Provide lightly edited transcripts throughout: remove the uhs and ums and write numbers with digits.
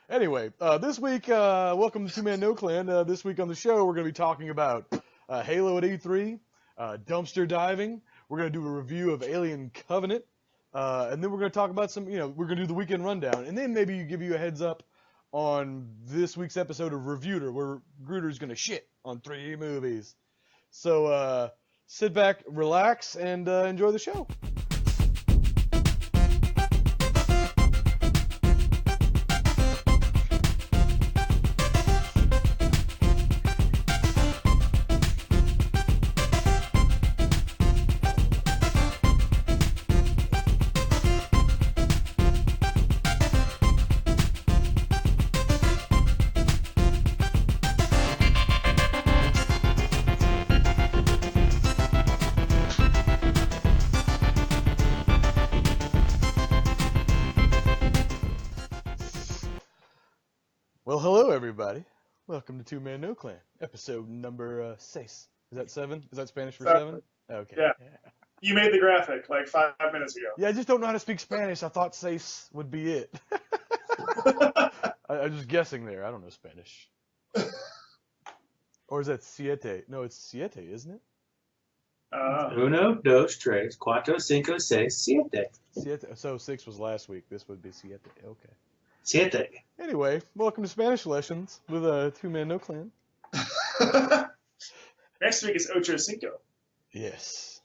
Anyway, this week, welcome to Two Man No Clan. This week on the show, we're going to be talking about Halo at E3, dumpster diving. We're going to do a review of Alien Covenant, and then we're going to talk about we're going to do the weekend rundown, and then maybe give you a heads up on this week's episode of Reviewter, where Gruder's going to shit on 3 movies. So sit back, relax, and enjoy the show. Well, hello everybody. Welcome to Two Man No Clan, episode number 6. Is that 7? Is that Spanish for 7? Okay. Yeah. You made the graphic like 5 minutes ago. Yeah, I just don't know how to speak Spanish. I thought 6 would be it. I was just guessing there. I don't know Spanish. Or is that siete? No, it's siete, isn't it? Uno, dos, tres, cuatro, cinco, seis, siete. Siete. So 6 was last week. This would be siete. Okay. Siete. Anyway, welcome to Spanish Lessons with Two Man No Clan. Next week is Ocho Cinco. Yes.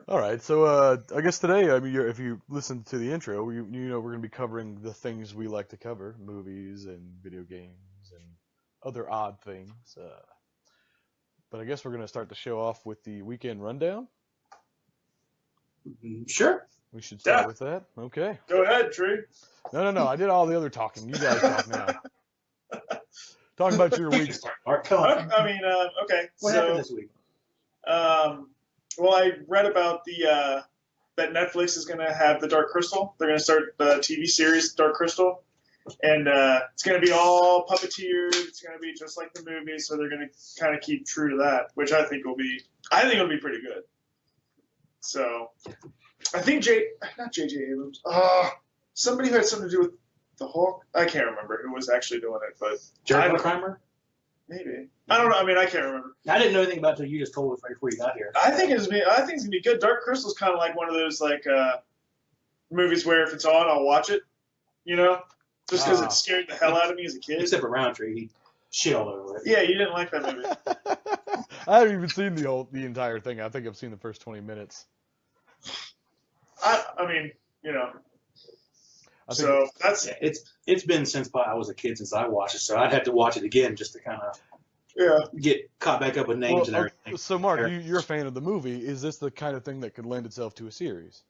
All right, so I guess today, if you listen to the intro, you know we're going to be covering the things we like to cover, movies and video games and other odd things. But I guess we're going to start the show off with the weekend rundown. Sure. We should start with that. Okay. Go ahead, Tree. No. I did all the other talking. You guys talk now. Talk about your week. Mark, come on. Okay. What happened this week? Well, I read about that Netflix is going to have the Dark Crystal. They're going to start the TV series Dark Crystal, and it's going to be all puppeteered. It's going to be just like the movie, so they're going to kind of keep true to that, which I think will be pretty good. So, I think not J.J. Abrams. Somebody who had something to do with the Hulk. I can't remember who was actually doing it, but Jerry Bruckheimer? Maybe. I don't know. I can't remember. I didn't know anything about it until you just told us right before you got here. I think it's gonna be good. Dark Crystal's kind of like one of those movies where if it's on, I'll watch it. You know, just because it scared the hell out of me as a kid. Except for Roundtree, he shit all over it. Yeah, you didn't like that movie. I haven't even seen the entire thing. I think I've seen the first 20 minutes. That's it's been since I was a kid since I watched it, so I'd have to watch it again just to kind of get caught back up with names and everything. So Mark, you're a fan of the movie. Is this the kind of thing that could lend itself to a series?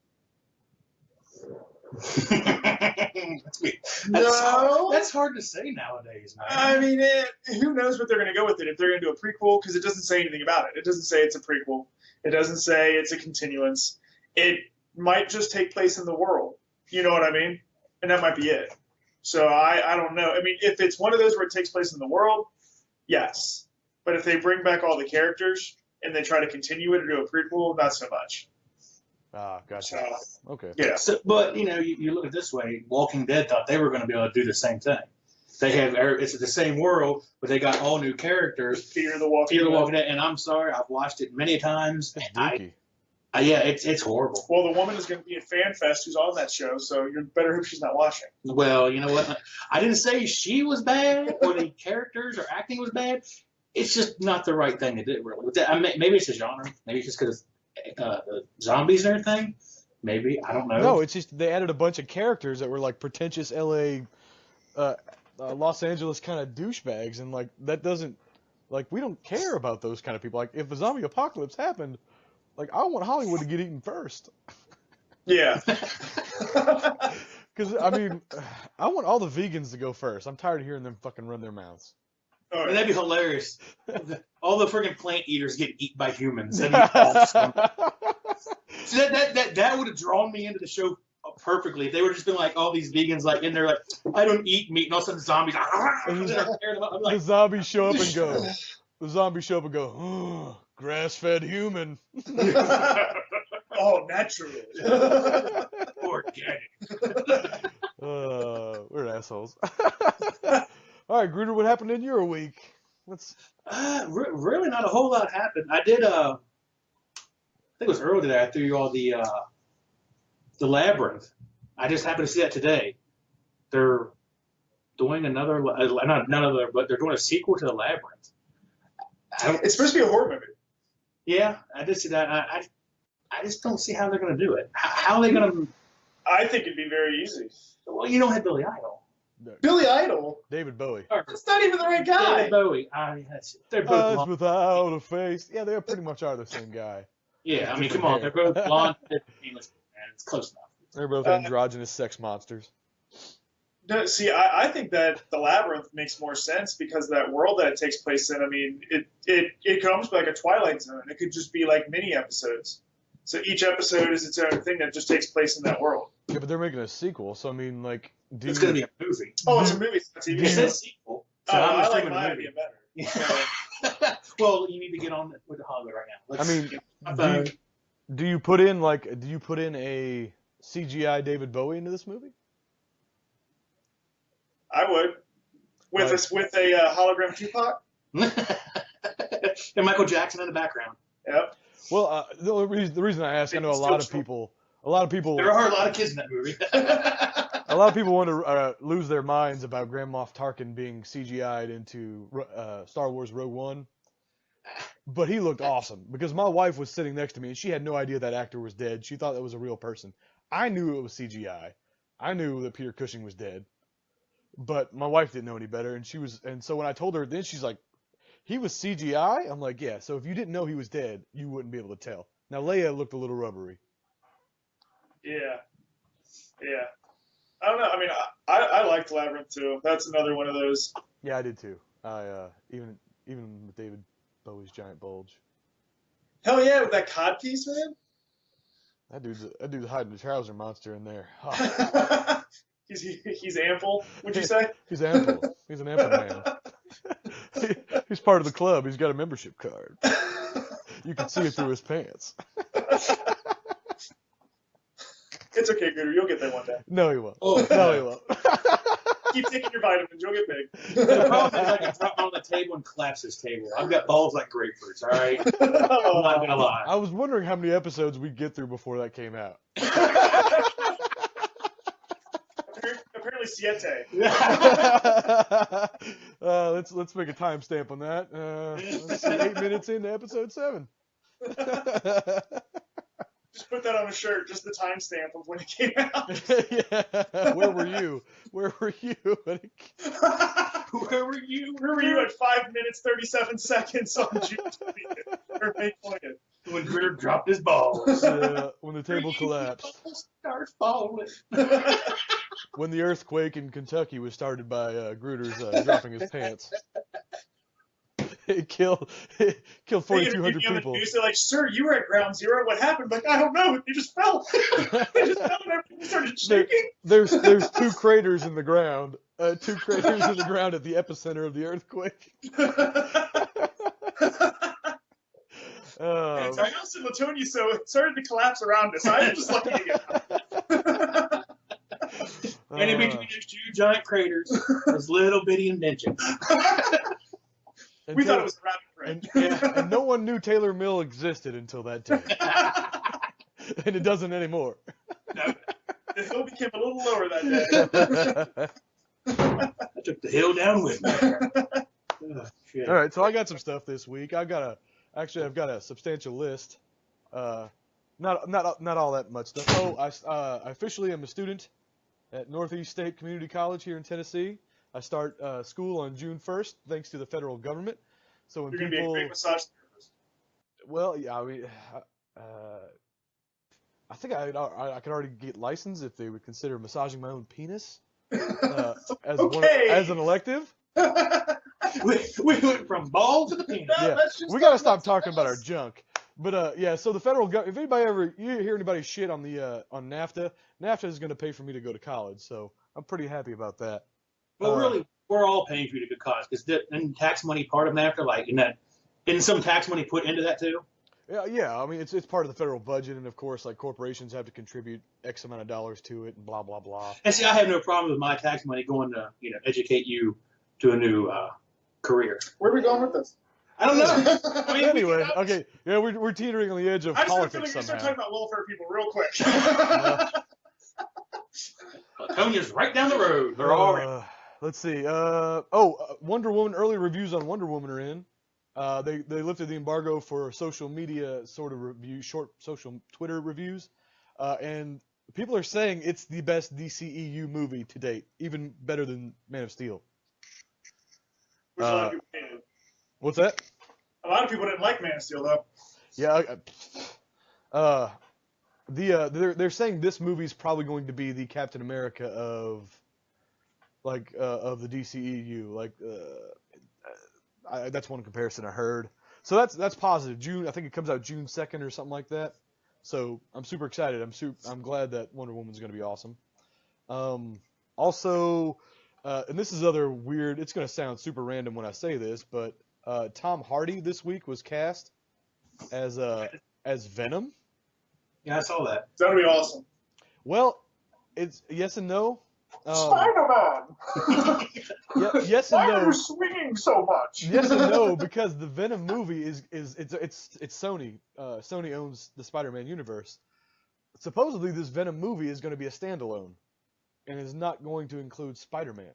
That's hard to say nowadays, man. Who knows what they're going to go with it? If they're going to do a prequel, because it doesn't say anything about it. It doesn't say it's a prequel. It doesn't say it's a continuance. It might just take place in the world. You know what I mean? And that might be it. So I don't know. If it's one of those where it takes place in the world, yes. But if they bring back all the characters and they try to continue it or do a prequel, not so much. Ah, gotcha. Okay. Yeah. So, but you look at it this way. Walking Dead thought they were going to be able to do the same thing. They have it's the same world, but they got all new characters. Fear the Walking Dead. And I'm sorry, I've watched it many times. It's horrible. Well, the woman is going to be at FanFest who's on that show, so you better hope she's not watching. Well, you know what? I didn't say she was bad or the characters or acting was bad. It's just not the right thing to do, really. Maybe it's a genre. Maybe it's just because the zombies and everything. Maybe. I don't know. No, it's just they added a bunch of characters that were like pretentious L.A., Los Angeles kind of douchebags, and that doesn't, we don't care about those kind of people. If a zombie apocalypse happened, I want Hollywood to get eaten first. Yeah. Because, I want all the vegans to go first. I'm tired of hearing them fucking run their mouths. Right. That'd be hilarious. All the freaking plant eaters get eaten by humans. So that would have drawn me into the show perfectly. If they would have just been all these vegans in there I don't eat meat, and all of a sudden zombies the zombies show up and go, oh, grass-fed human. Oh, natural. Organic. We're assholes. All right, Gruder, what happened in your week? Let's. Really not a whole lot happened. I did, I think it was earlier today, I threw you all the Labyrinth. I just happened to see that today. They're doing but they're doing a sequel to the Labyrinth. It's supposed to be a horror movie. Yeah, I did see that. I just don't see how they're going to do it. How are they going to? I think it'd be very easy. Well, you don't have Billy Idol. Billy Idol? David Bowie. That's not even the right guy. David Bowie. They're both Eyes without a face. Yeah, they pretty much are the same guy. Yeah, I mean, come on. They're both blonde. It's close enough. They're both androgynous sex monsters. No, see, I think that the Labyrinth makes more sense because that world that it takes place in. I mean, it could almost be like a Twilight Zone. It could just be like mini episodes. So each episode is its own thing that just takes place in that world. Yeah, but they're making a sequel, so I mean, like, It's going to be a movie. Oh, it's a movie. It's not TV. It says sequel. So I like assuming mine a movie. better. Yeah. Well, you need to get on with the Hollywood right now. I mean, do you put in a CGI David Bowie into this movie? I would. With a hologram Tupac. And Michael Jackson in the background. Yep. Well, the reason I ask, I know a lot of people. There are a lot of kids in that movie. A lot of people want to lose their minds about Grand Moff Tarkin being CGI'd into Star Wars Rogue One. But he looked awesome because my wife was sitting next to me and she had no idea that actor was dead. She thought that was a real person. I knew it was CGI. I knew that Peter Cushing was dead. But my wife didn't know any better, and so when I told her, then she's like, "He was CGI?" I'm like, "Yeah." So if you didn't know he was dead, you wouldn't be able to tell. Now Leia looked a little rubbery. Yeah. I don't know. I mean, I liked Labyrinth too. That's another one of those. Yeah, I did too. I even with David Bowie's giant bulge. Hell yeah, with that cod piece, man. That dude's hiding a trouser monster in there. He's ample, would you say? He's ample. He's an ample man. He's part of the club. He's got a membership card. You can see it through his pants. It's okay, Gooder. You'll get there one day. No, he won't. Oh, No, he won't. Keep taking your vitamins. You'll get big. The problem is I can drop on the table and collapse this table. I've got balls like grapefruits, all right? I'm not going to lie. I was wondering how many episodes we'd get through before that came out. Apparently, siete. Let's make a timestamp on that. Let's see, 8 minutes into episode 7. Just put that on a shirt, just the timestamp of when it came out. Yeah. Where were you? Where were you? Where were you? Where were you at 5 minutes, 37 seconds on June 20th? Or May 20th? When Gritter dropped his balls. When the table collapsed. Start falling. When the earthquake in Kentucky was started by Gruder's dropping his pants. It killed 4,200 people. The news, they're like, "Sir, you were at ground zero. What happened?" I'm like, "I don't know. They just fell. They just fell and everything started shaking." There's 2 craters in the ground. 2 craters in the ground at the epicenter of the earthquake. It's our house in Latonia, so it started to collapse around us. I'm just lucky to get And in between those 2 giant craters, this little bitty indention. We thought it was a rabbit print. And no one knew Taylor Mill existed until that day. And it doesn't anymore. No, the hill became a little lower that day. I took the hill down with me. Oh, shit. All right, so I got some stuff this week. I've got a substantial list. Not all that much stuff. Oh, I officially am a student at Northeast State Community College here in Tennessee. I start school on June 1st, thanks to the federal government. So when You're going to be a great massage therapist. Well, yeah, I mean, I think I could already get licensed if they would consider massaging my own penis as an elective. We went from balls to the penis. Yeah, we got to stop talking about our junk. But yeah, so the federal government, if anybody you hear anybody shit on the on NAFTA is going to pay for me to go to college. So I'm pretty happy about that. Well, really, we're all paying for you to go to college because isn't tax money part of NAFTA? Like, isn't some tax money put into that too? Yeah. I mean, it's part of the federal budget, and of course, like corporations have to contribute X amount of dollars to it, and blah blah blah. And see, I have no problem with my tax money going to educate you to a new career. Where are we going with this? I don't know. I mean, Anyway, okay, yeah, we're teetering on the edge of I just have a politics feeling you start somehow. talking about welfare people real quick. Latonia's right down the road. They're all right. Let's see. Wonder Woman. Early reviews on Wonder Woman are in. They lifted the embargo for social media sort of review, short social Twitter reviews, and people are saying it's the best DCEU movie to date, even better than Man of Steel. Which a lot of people hated. What's that? A lot of people didn't like Man of Steel, though. Yeah. They're saying this movie's probably going to be the Captain America of the DCEU. That's one comparison I heard. So that's positive. I think it comes out June 2nd or something like that. So I'm super excited. I'm glad that Wonder Woman's going to be awesome. Also, and this is other weird. It's going to sound super random when I say this, but Tom Hardy this week was cast as Venom. Yeah, I saw that. That'll be awesome. Well, it's yes and no. Spider-Man! Yes and Why are no. you swinging so much? Yes and no, because the Venom movie is Sony. Sony owns the Spider-Man universe. Supposedly, this Venom movie is going to be a standalone, and is not going to include Spider-Man.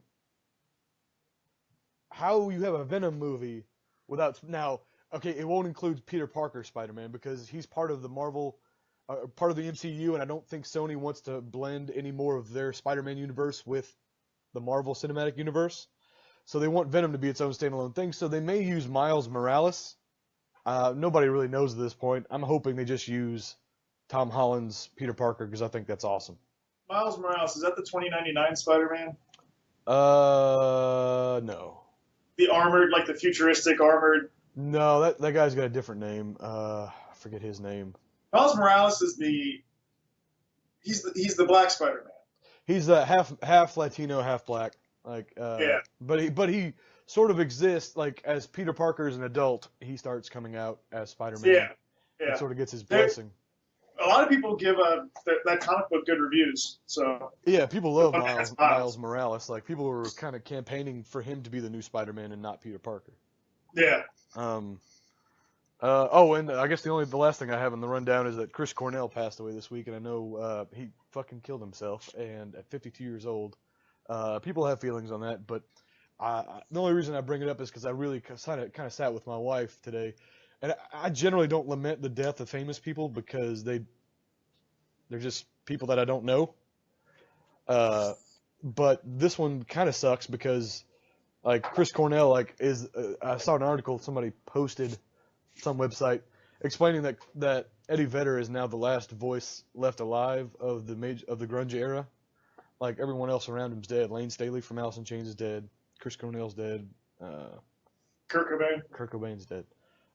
How you have a Venom movie without now? Okay, it won't include Peter Parker Spider-Man because he's part of the Marvel, part of the MCU, and I don't think Sony wants to blend any more of their Spider-Man universe with the Marvel Cinematic Universe. So they want Venom to be its own standalone thing. So they may use Miles Morales. Nobody really knows at this point. I'm hoping they just use Tom Holland's Peter Parker because I think that's awesome. Miles Morales, is that the 2099 Spider-Man? No. The armored, like the futuristic armored. No, that guy's got a different name. I forget his name. Miles Morales is he's the Black Spider-Man. He's half Latino, half black. Yeah. But he sort of exists like as Peter Parker is an adult. He starts coming out as Spider-Man. Yeah. And sort of gets his blessing. A lot of people give that comic book good reviews. So yeah, people love Okay, Miles Miles. Morales. Like people were kind of campaigning for him to be the new Spider-Man and not Peter Parker. yeah. And I guess the last thing I have in the rundown is that Chris Cornell passed away this week, and I know he fucking killed himself, and at 52 years old. People have feelings on that, but the only reason I bring it up is because I really kind of sat with my wife today, and I generally don't lament the death of famous people because they're just people that I don't know. But this one kind of sucks because like Chris Cornell I saw an article somebody posted some website explaining that Eddie Vedder is now the last voice left alive of the grunge era. Like everyone else around him's dead. Lane Staley from Alice in Chains is dead. Chris Cornell's dead. Kurt Cobain. Kurt Cobain's dead.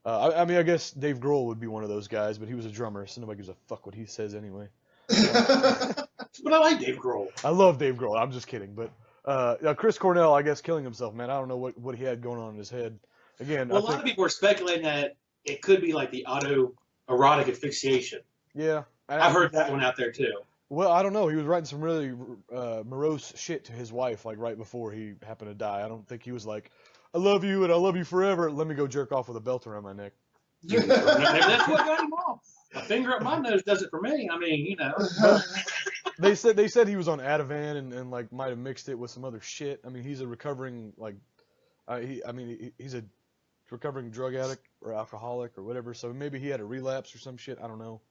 I mean, I guess Dave Grohl would be one of those guys, but he was a drummer, so nobody gives a fuck what he says anyway. But I like Dave Grohl. I love Dave Grohl. I'm just kidding, but Chris Cornell, I guess, killing himself, man. I don't know what he had going on in his head. Again, Well, a lot of people are speculating that it could be like the autoerotic asphyxiation. Yeah, I've heard that one out there too. Well, I don't know. He was writing some really morose shit to his wife, like right before he happened to die. I don't think he was like, "I love you and I love you forever. Let me go jerk off with a belt around my neck." Maybe that's what got him off. A finger up my nose does it for me. I mean, you know. They said he was on Ativan and like might have mixed it with some other shit. I mean, he's a recovering he's a recovering drug addict or alcoholic or whatever. So maybe he had a relapse or some shit. I don't know.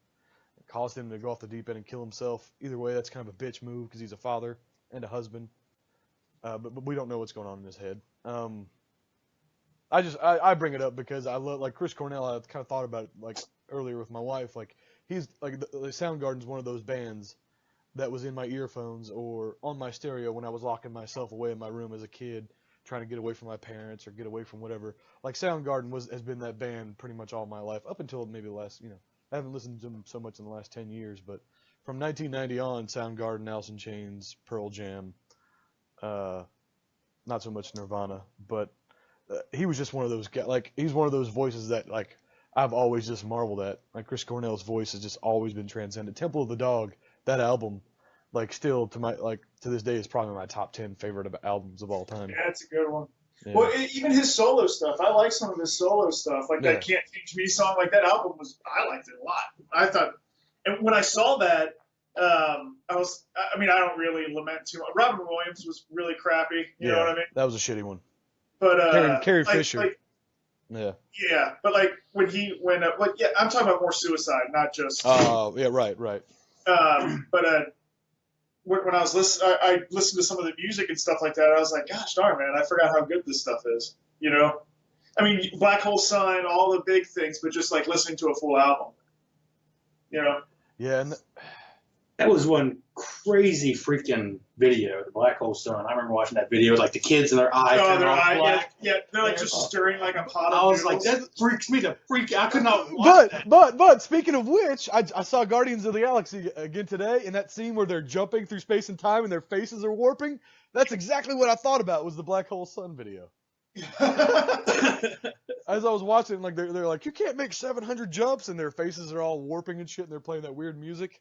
It caused him to go off the deep end and kill himself. Either way, that's kind of a bitch move because he's a father and a husband. But we don't know what's going on in his head. I bring it up because I love like Chris Cornell. I kind of thought about it like earlier with my wife. Like he's like the Soundgarden's one of those bands that was in my earphones or on my stereo when I was locking myself away in my room as a kid, trying to get away from my parents or get away from whatever. Like Soundgarden has been that band pretty much all my life up until maybe the last, I haven't listened to them so much in the last 10 years, but from 1990 on, Soundgarden, Alice in Chains, Pearl Jam, not so much Nirvana, but he was just one of those guys. Like he's one of those voices that like I've always just marveled at. Like Chris Cornell's voice has just always been transcendent. Temple of the Dog, that album, like still to this day is probably my top 10 favorite albums of all time. Yeah, it's a good one. Yeah. Well, even his solo stuff, I like some of his solo stuff, like Yeah. that "Can't Teach Me" song. Like that album I liked it a lot. I thought, and when I saw that, I mean, I don't really lament too much. Robin Williams was really crappy. You know what I mean? That was a shitty one. But Carrie Fisher. yeah, Yeah. but like I'm talking about more Suicide, not just. Yeah, right. But when I was listening, I listened to some of the music and stuff like that. I was like, gosh darn, man, I forgot how good this stuff is. You know, I mean, Black Hole Sun, all the big things, but just like listening to a full album. You know. Yeah, and That was one crazy freaking video, the Black Hole Sun. I remember watching that video, like the kids in their eyes Oh, turning their all eye, black. yeah, they're like just stirring like a pot of I was like, noodles. that freaks me to freak. I could not watch that. but speaking of which, I saw Guardians of the Galaxy again today, and that scene where they're jumping through space and time and their faces are warping. That's exactly what I thought about was the Black Hole Sun video. As I was watching, like they're like, you can't make 700 jumps, and their faces are all warping and shit, and they're playing that weird music.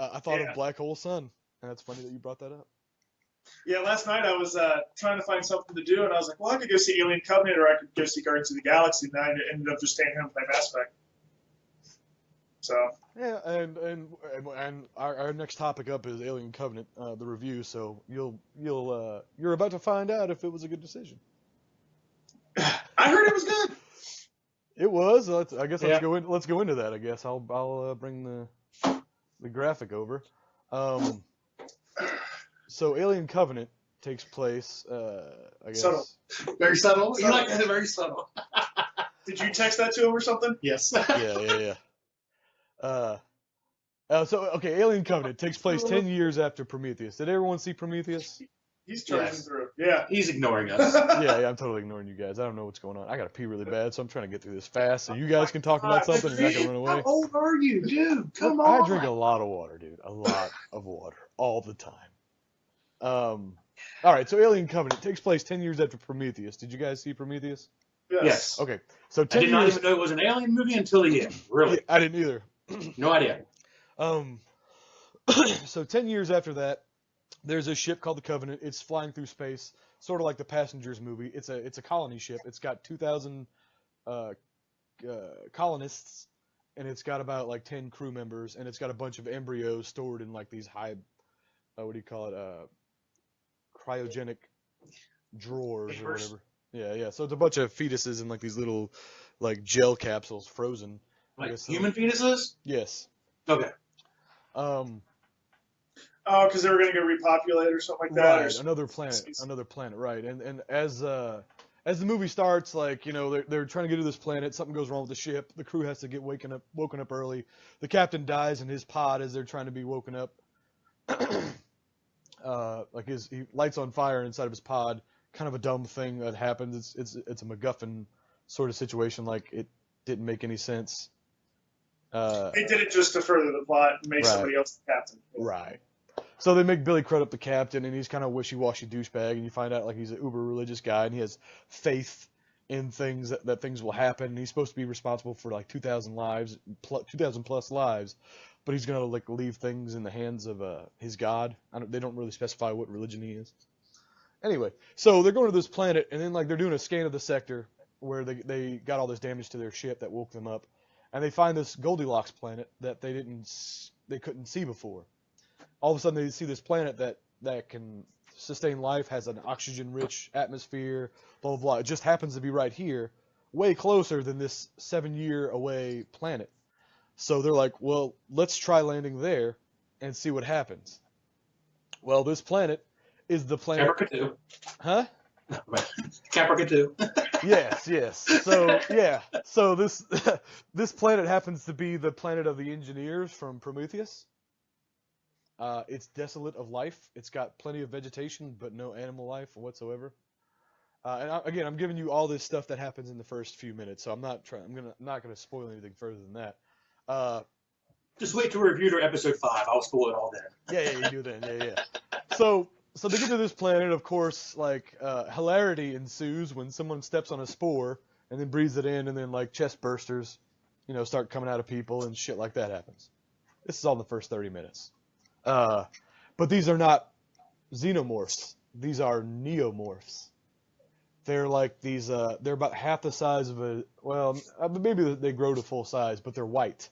I thought Yeah. of Black Hole Sun, and it's funny that you brought that up. Yeah, last night I was trying to find something to do, and I was like, well, I could go see Alien Covenant, or I could go see Guardians of the Galaxy, and I ended up just staying home and playing Mass Effect. So. Yeah, and our next topic up is Alien Covenant, the review. So you're about to find out if it was a good decision. I heard it was good. It was. I guess Yeah. let's go into that. I guess I'll bring the graphic over. So Alien Covenant takes place. I guess. Subtle. Very subtle. You like that? Very subtle. Did you text that to him or something? Yes. Yeah. Okay, Alien Covenant takes place 10 years after Prometheus. Did everyone see Prometheus? He's charging Yes. through. Yeah. He's ignoring us. Yeah, I'm totally ignoring you guys. I don't know what's going on. I gotta pee really bad, so I'm trying to get through this fast so you guys can talk about something and I can run away. How old are you, dude? Come I on. drink a lot of water, dude. A lot of water. All the time. Alright, so Alien Covenant takes place 10 years after Prometheus. Did you guys see Prometheus? Yes. Okay, so I 10 did not years... even know it was an alien movie until the end. Really. I didn't either. No idea. So 10 years after that, there's a ship called the Covenant. It's flying through space, sort of like the Passengers movie. It's a colony ship. It's got 2,000 colonists, and it's got about like 10 crew members, and it's got a bunch of embryos stored in like these high, what do you call it, cryogenic drawers or Chambers. whatever. Yeah. So it's a bunch of fetuses in like these little like gel capsules, frozen. I Like guess so. human fetuses? Yes. Okay. Oh, because they were going to go repopulate or something like that. Right, another planet, right? And as the movie starts, like they're trying to get to this planet. Something goes wrong with the ship. The crew has to get woken up early. The captain dies in his pod as they're trying to be woken up. Like he lights on fire inside of his pod. Kind of a dumb thing that happens. It's a MacGuffin sort of situation. Like it didn't make any sense. They did it just to further the plot and make Right. somebody else the captain. Right. So they make Billy Crudup the captain, and he's kind of wishy-washy douchebag, and you find out like he's an uber religious guy, and he has faith in things that things will happen, and he's supposed to be responsible for like 2,000 plus lives, but he's gonna like leave things in the hands of his God. They don't really specify what religion he is. Anyway, so they're going to this planet, and then like they're doing a scan of the sector where they got all this damage to their ship that woke them up, and they find this Goldilocks planet that they couldn't see before. All of a sudden they see this planet that can sustain life, has an oxygen-rich atmosphere, blah, blah, blah. It just happens to be right here, way closer than this 7-year-away planet. So they're like, well, let's try landing there and see what happens. Well, this planet is the planet... Caprica 2. Huh? Caprica 2. Yes. So, yeah. So this planet happens to be the planet of the engineers from Prometheus. It's desolate of life. It's got plenty of vegetation, but no animal life whatsoever. Again, I'm giving you all this stuff that happens in the first few minutes, so I'm not gonna spoil anything further than that. Just wait till we review their episode 5. I'll spoil it all then. Yeah, you do then. Yeah. So they get to this planet. Of course, like hilarity ensues when someone steps on a spore and then breathes it in, and then like chest bursters start coming out of people and shit like that happens. This is all in the first 30 minutes. But these are not xenomorphs. These are neomorphs. They're like these. They're about half the size of a. Well, maybe they grow to full size, but they're white.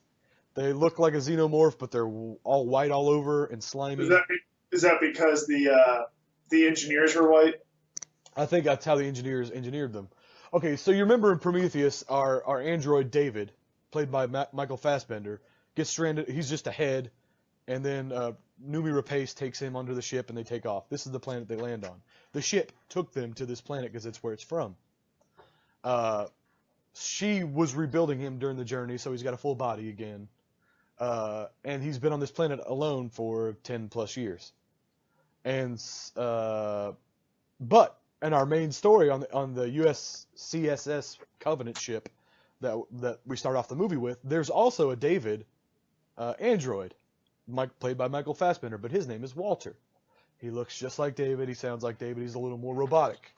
They look like a xenomorph, but they're all white all over and slimy. Is that because the engineers were white? I think that's how the engineers engineered them. Okay, so you remember in Prometheus, our android David, played by Michael Fassbender, gets stranded. He's just a head, and then Noomi Rapace takes him onto the ship, and they take off. This is the planet they land on. The ship took them to this planet because it's where it's from. She was rebuilding him during the journey, so he's got a full body again. And he's been on this planet alone for 10 plus years. And and our main story on the USCSS Covenant ship that we start off the movie with, there's also a David android, played by Michael Fassbender, but his name is Walter. He looks just like David. He sounds like David. He's a little more robotic.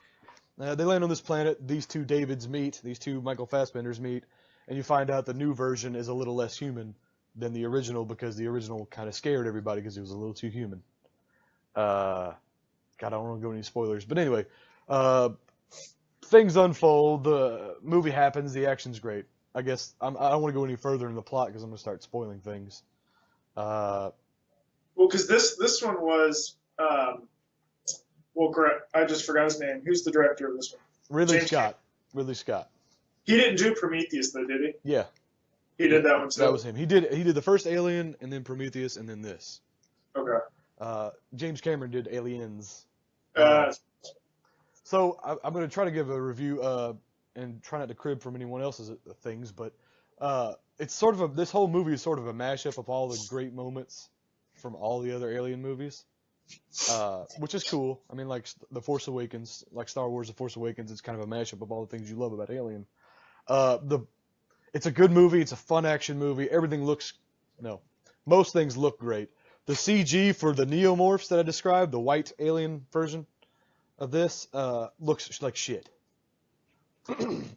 They land on this planet. These two Davids meet. These two Michael Fassbenders meet, and you find out the new version is a little less human than the original because the original kind of scared everybody because he was a little too human. God, I don't want to go any spoilers, but anyway, things unfold. The movie happens. The action's great. I guess I don't want to go any further in the plot because I'm going to start spoiling things. Well, because this one was, I just forgot his name. Who's the director of this one? Ridley Scott. He didn't do Prometheus, though, did he? Yeah. He did that one too. That was him. He did the first Alien, and then Prometheus, and then this. Okay. James Cameron did Aliens. So I'm going to try to give a review and try not to crib from anyone else's things, but it's sort of this whole movie is sort of a mashup of all the great moments from all the other Alien movies, which is cool. I mean, like The Force Awakens, like Star Wars: The Force Awakens, it's kind of a mashup of all the things you love about Alien. It's a good movie. It's a fun action movie. Most things look great. The CG for the neomorphs that I described, the white alien version of this, looks like shit.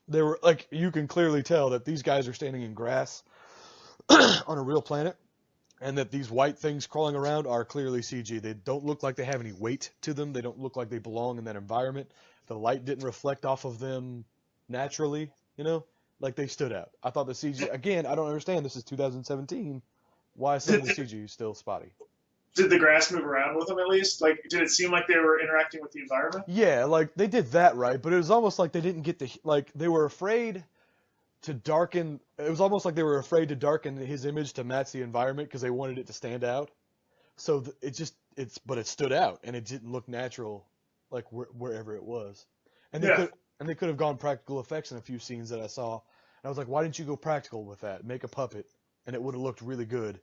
They were like, you can clearly tell that these guys are standing in grass on a real planet, and that these white things crawling around are clearly CG. They don't look like they have any weight to them. They don't look like they belong in that environment. The light didn't reflect off of them naturally, like they stood out. I thought the CG, again, I don't understand. This is 2017. Why is some of the CG still spotty? Did the grass move around with them at least? Like, did it seem like they were interacting with the environment? Yeah, like they did that right, but it was almost like they didn't get they were afraid to darken. It was almost like they were afraid to darken his image to match the environment because they wanted it to stand out. So it stood out and it didn't look natural, like wherever it was. And they could have gone practical effects in a few scenes that I saw. And I was like, why didn't you go practical with that? Make a puppet, and it would have looked really good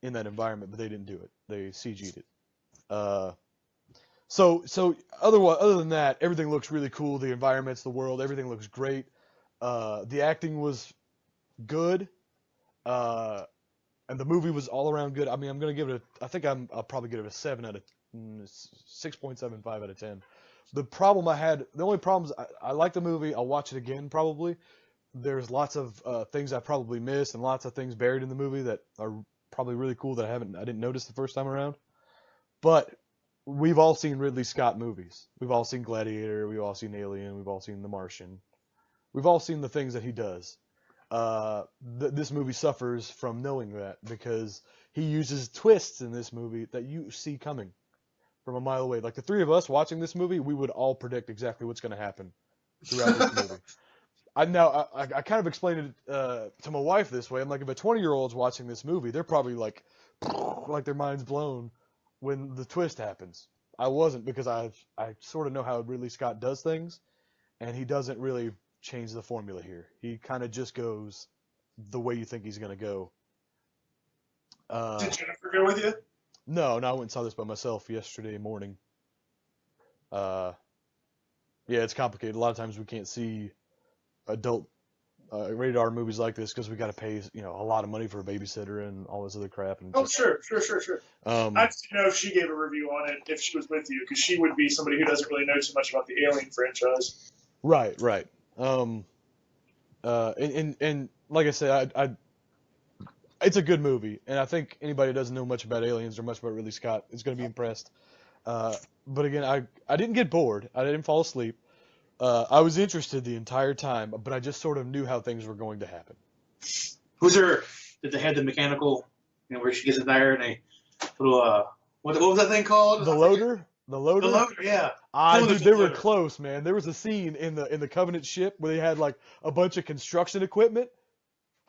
in that environment, but they didn't do it. They CG'd it. So other than that, everything looks really cool. The environments, the world, everything looks great. The acting was good, and the movie was all around good. I mean, I'll probably give it a 6.75 out of 10. The only problems, I like the movie. I'll watch it again probably. There's lots of things I probably missed and lots of things buried in the movie that are probably really cool that I didn't notice the first time around. But we've all seen Ridley Scott movies. We've all seen Gladiator. We've all seen Alien. We've all seen The Martian. We've all seen the things that he does. This movie suffers from knowing that because he uses twists in this movie that you see coming from a mile away. Like the three of us watching this movie, we would all predict exactly what's going to happen throughout this movie. I kind of explained it to my wife this way. I'm like, if a 20-year-old's watching this movie, they're probably like their mind's blown when the twist happens. I wasn't, because I sort of know how Ridley Scott does things, and he doesn't really change the formula here. He kind of just goes the way you think he's going to go. Did Jennifer go with you? No, I went and saw this by myself yesterday morning. Yeah, it's complicated. A lot of times we can't see adult rated R movies like this because we got to pay a lot of money for a babysitter and all this other crap. And sure. I just didn't know if she gave a review on it if she was with you, because she would be somebody who doesn't really know too much about the Alien franchise. Right. And like I said, it's a good movie, and I think anybody who doesn't know much about Aliens or much about Ridley Scott is going to be impressed. But again, I didn't get bored. I didn't fall asleep. I was interested the entire time, but I just sort of knew how things were going to happen. Was there? Did they have the mechanical? You know, where she gets in there and they little what was that thing called? The loader. The loader. The loader, yeah. Dude, they were close, man. There was a scene in the Covenant ship where they had like a bunch of construction equipment,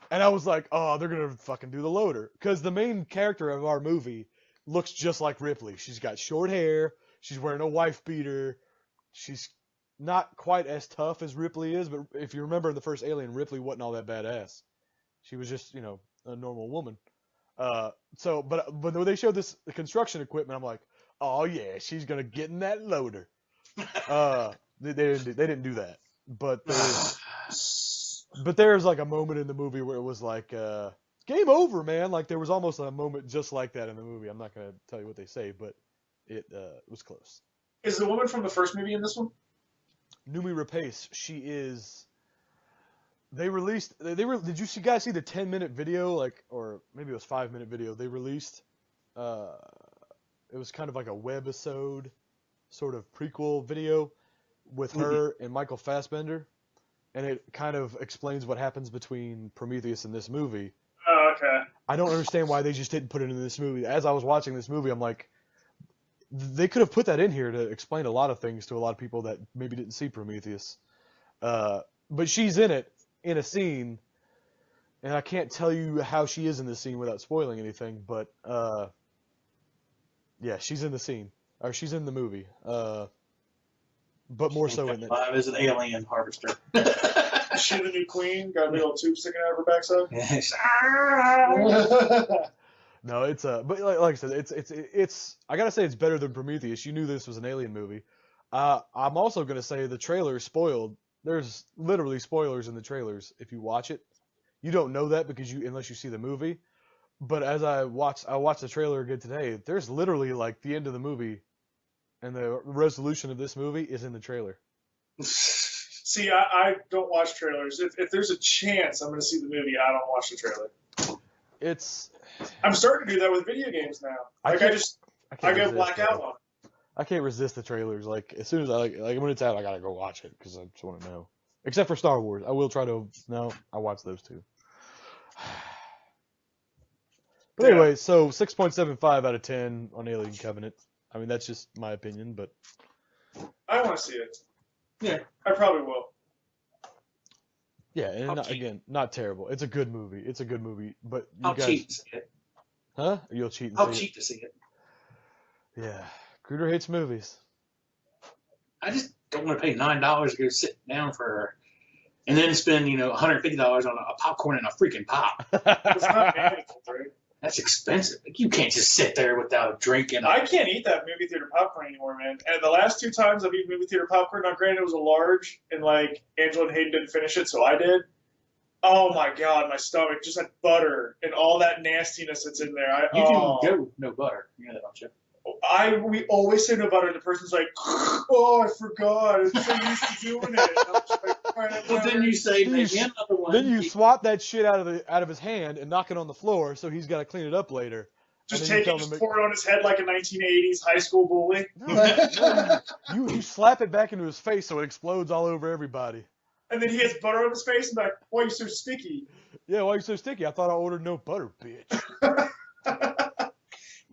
and I was like, oh, they're gonna fucking do the loader, because the main character of our movie looks just like Ripley. She's got short hair. She's wearing a wife beater. She's not quite as tough as Ripley is, but if you remember in the first Alien, Ripley wasn't all that badass. She was just, a normal woman. But when they showed this construction equipment, I'm like, oh yeah, she's gonna get in that loader. They didn't do that, but there's like a moment in the movie where it was like, game over, man. Like there was almost a moment just like that in the movie. I'm not gonna tell you what they say, but it was close. Is the woman from the first movie in this one? Noomi Rapace. She is. They released. Did you guys see the 10-minute video, or maybe it was 5-minute video they released? It was kind of like a webisode, sort of prequel video with her and Michael Fassbender, and it kind of explains what happens between Prometheus and this movie. Oh, okay. I don't understand why they just didn't put it in this movie. As I was watching this movie, I'm like, they could have put that in here to explain a lot of things to a lot of people that maybe didn't see Prometheus. But she's in it, in a scene, and I can't tell you how she is in the scene without spoiling anything, but yeah, she's in the scene, or she's in the movie, but more so in it. Is an alien harvester. Is she the new queen? Got a big old tube sticking out of her backside? Yes. No, it's but like I said, it's I gotta say it's better than Prometheus. You knew this was an alien movie. I'm also gonna say the trailer spoiled. There's literally spoilers in the trailers. If you watch it, you don't know that unless you see the movie. But as I watched the trailer again today. There's literally like the end of the movie, and the resolution of this movie is in the trailer. See, I don't watch trailers. If there's a chance I'm going to see the movie, I don't watch the trailer. I'm starting to do that with video games now. I go black out on it. I can't resist the trailers. Like as soon as I when it's out, I gotta go watch it because I just want to know. Except for Star Wars, I will try to. No, I watch those too. But anyway, so 6.75 out of 10 on Alien Covenant. I mean, that's just my opinion, but I want to see it. Yeah, I probably will. Yeah, and not terrible. It's a good movie. But you I'll guys, cheat to see it. huh? You'll cheat. And I'll see cheat to see it. it? Yeah, Cruder hates movies. I just don't want to pay $9 to go sit down and then spend $150 on a popcorn and a freaking pop. It's not manageable, right? That's expensive. Like, you can't just sit there without a drink and I can't eat that movie theater popcorn anymore, man. And the last 2 times I've eaten movie theater popcorn, now granted it was a large, and like Angela and Hayden didn't finish it, so I did. Oh my god, my stomach just had butter and all that nastiness that's in there. You can go no butter. You know that, don't you? We always say no butter, and the person's like, oh, I forgot. I'm so used to doing it. And I'm just like, all right, Well, then you say, Then make you me another one. Then you swat that shit out of his hand and knock it on the floor, so he's got to clean it up later. just and then you take it, tell just them pour it on his head like a 1980s high school bully. No, you slap it back into his face so it explodes all over everybody. And then he gets butter on his face and like, why are you so sticky? Yeah, why are you so sticky? I thought I ordered no butter, bitch.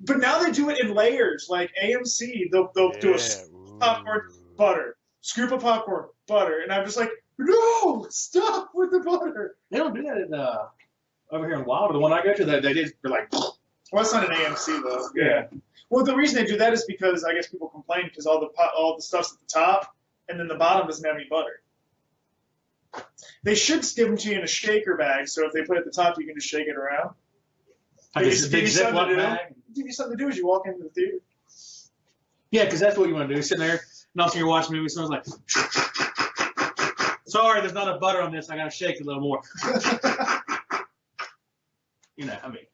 But now they do it in layers. Like AMC, they'll do a scoop of popcorn, butter, scoop of popcorn, butter, and I'm just like, no, stop with the butter. They don't do that in over here in Wilder. The one I go to, they're like. Well, that's not an AMC though. Yeah. Well, the reason they do that is because I guess people complain because all the stuff's at the top, and then the bottom doesn't have any butter. They should give them to you in a shaker bag, so if they put it at the top, you can just shake it around. Like a big Ziploc bag. Give you something to do as you walk into the theater. Yeah, because that's what you want to do. Sitting there, and also you're watching a movie, someone's like, sorry, there's not enough butter on this. I got to shake it a little more. I mean.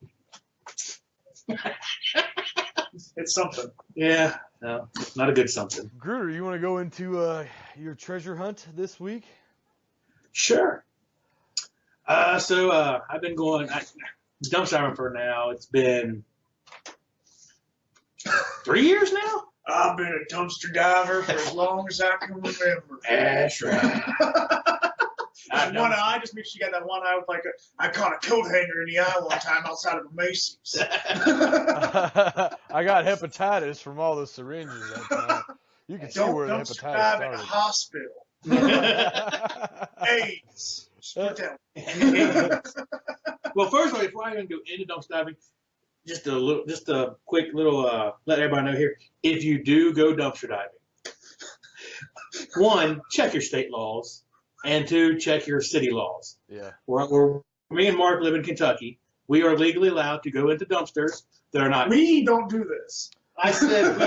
It's something. Yeah, no, not a good something. Gruder, you want to go into your treasure hunt this week? Sure. So I've been going. dumpster diving for now. It's been 3 years now. I've been a dumpster diver for as long as I can remember. That's right. I just make sure you got that one eye with like I caught a coat hanger in the eye one time outside of a Macy's. I got hepatitis from all those syringes that time. You can see Don't where the dumpster dive in a hepatitis hospital. AIDS. Put that Well, first of all, before I even go into dumpster diving, just a quick little let everybody know here. If you do go dumpster diving, 1, check your state laws, and 2, check your city laws. Yeah. Me and Mark live in Kentucky. We are legally allowed to go into dumpsters that are not. We don't do this. I said we.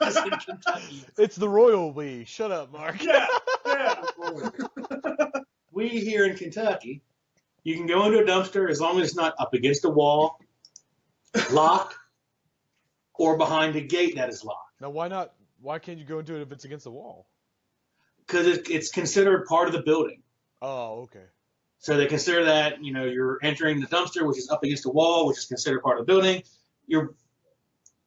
As in Kentucky. It's the royal we. Shut up, Mark. Yeah. We here in Kentucky, you can go into a dumpster as long as it's not up against a wall, locked, or behind a gate that is locked. Now, why not? Why can't you go into it if it's against the wall? Because it's considered part of the building. Oh, okay. So they consider that, you're entering the dumpster, which is up against a wall, which is considered part of the building. You're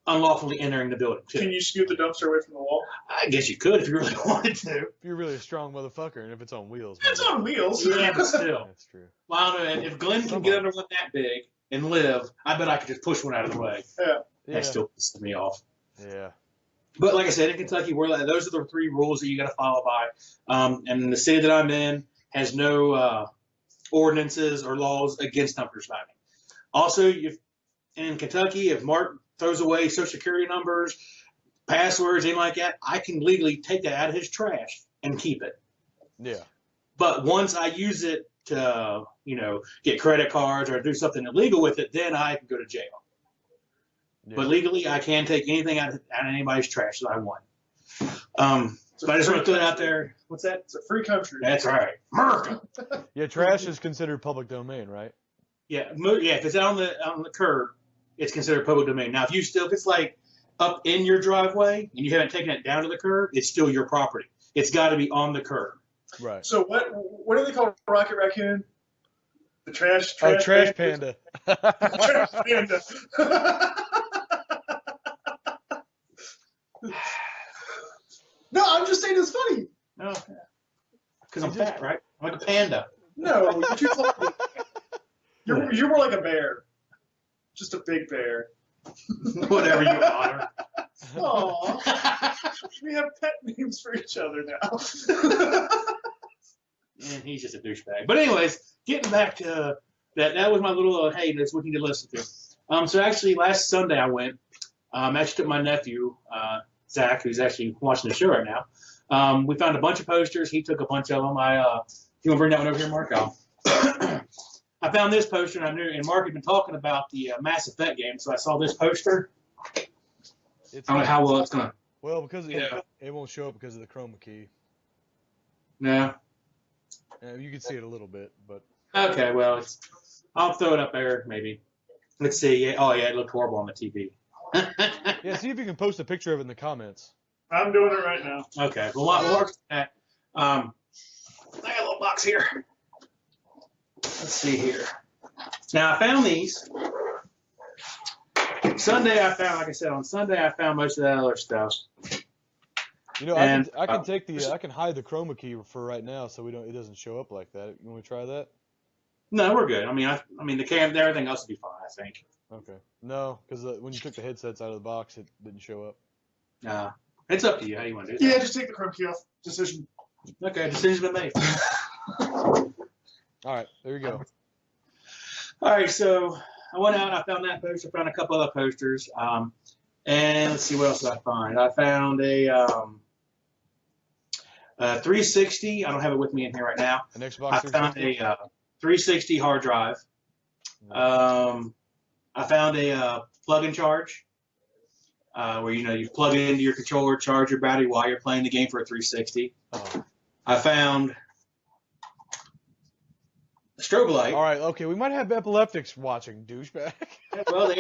unlawfully entering the building, too. Can you scoot the dumpster away from the wall? I guess you could if you really wanted to. If you're really a strong motherfucker and if it's on wheels. It's on wheels. Yeah, but still. That's true. Well, I don't know. If Glenn can get under one that big and live, I bet I could just push one out of the way. Yeah. That still pisses me off. Yeah. But like I said, in Kentucky, those are the 3 rules that you got to follow by. And the city that I'm in has no ordinances or laws against dumpster diving. Also, in Kentucky, if Mark throws away Social Security numbers, passwords, anything like that, I can legally take that out of his trash and keep it. Yeah. But once I use it to, get credit cards or do something illegal with it, then I can go to jail. Yeah. But legally, I can take anything out of anybody's trash that I want. But I just want to throw it out there. What's that? It's a free country. That's right. America. Yeah, trash is considered public domain, right? Yeah, if it's out on the curb, it's considered public domain. Now, if it's like up in your driveway and you haven't taken it down to the curb, it's still your property. It's got to be on the curb. Right. So what do they call Rocket Raccoon? The trash panda. Trash panda. No, I'm just saying it's funny. No, because I'm fat, right? I'm like a panda. No, but you're talking. You're more like a bear. Just a big bear. Whatever you honor. Aww. We have pet names for each other now. And he's just a douchebag. But anyways, getting back to that was my little hey, that's what you need to listen to. So actually, last Sunday I went. Actually took my nephew Zach, who's actually watching the show right now. We found a bunch of posters. He took a bunch of them. You want to bring that one over here, Mark? I found this poster, and Mark had been talking about the Mass Effect game, so I saw this poster. I don't know how well it's going to. Well, because it won't show up because of the chroma key. No. You can see it a little bit, but. Okay, well, I'll throw it up there, maybe. Let's see. Oh, yeah, it looked horrible on the TV. Yeah, see if you can post a picture of it in the comments. I'm doing it right now. Okay, well, while we're at I got a little box here. Let's see here. Now, I found these. Sunday, like I said, on Sunday, I found most of that other stuff. I can hide the chroma key for right now, so it doesn't show up like that. You want to try that? No, we're good. I mean, the cam, everything else will be fine, I think. Okay. No, because when you took the headsets out of the box, it didn't show up. It's up to you. How you want to do Yeah, that? just take the chrome key off. Decision. Okay, decision's been made. All right, there you go. All right, so I went out. I found that poster. Found a couple other posters. And let's see what else did I find. I found a 360. I don't have it with me in here right now. An Xbox I 360? found a 360 hard drive. I found a plug-in charge where you plug it into your controller, charge your battery while you're playing the game for a 360. Oh. I found a strobe light. All right, okay, we might have epileptics watching, douchebag. Well,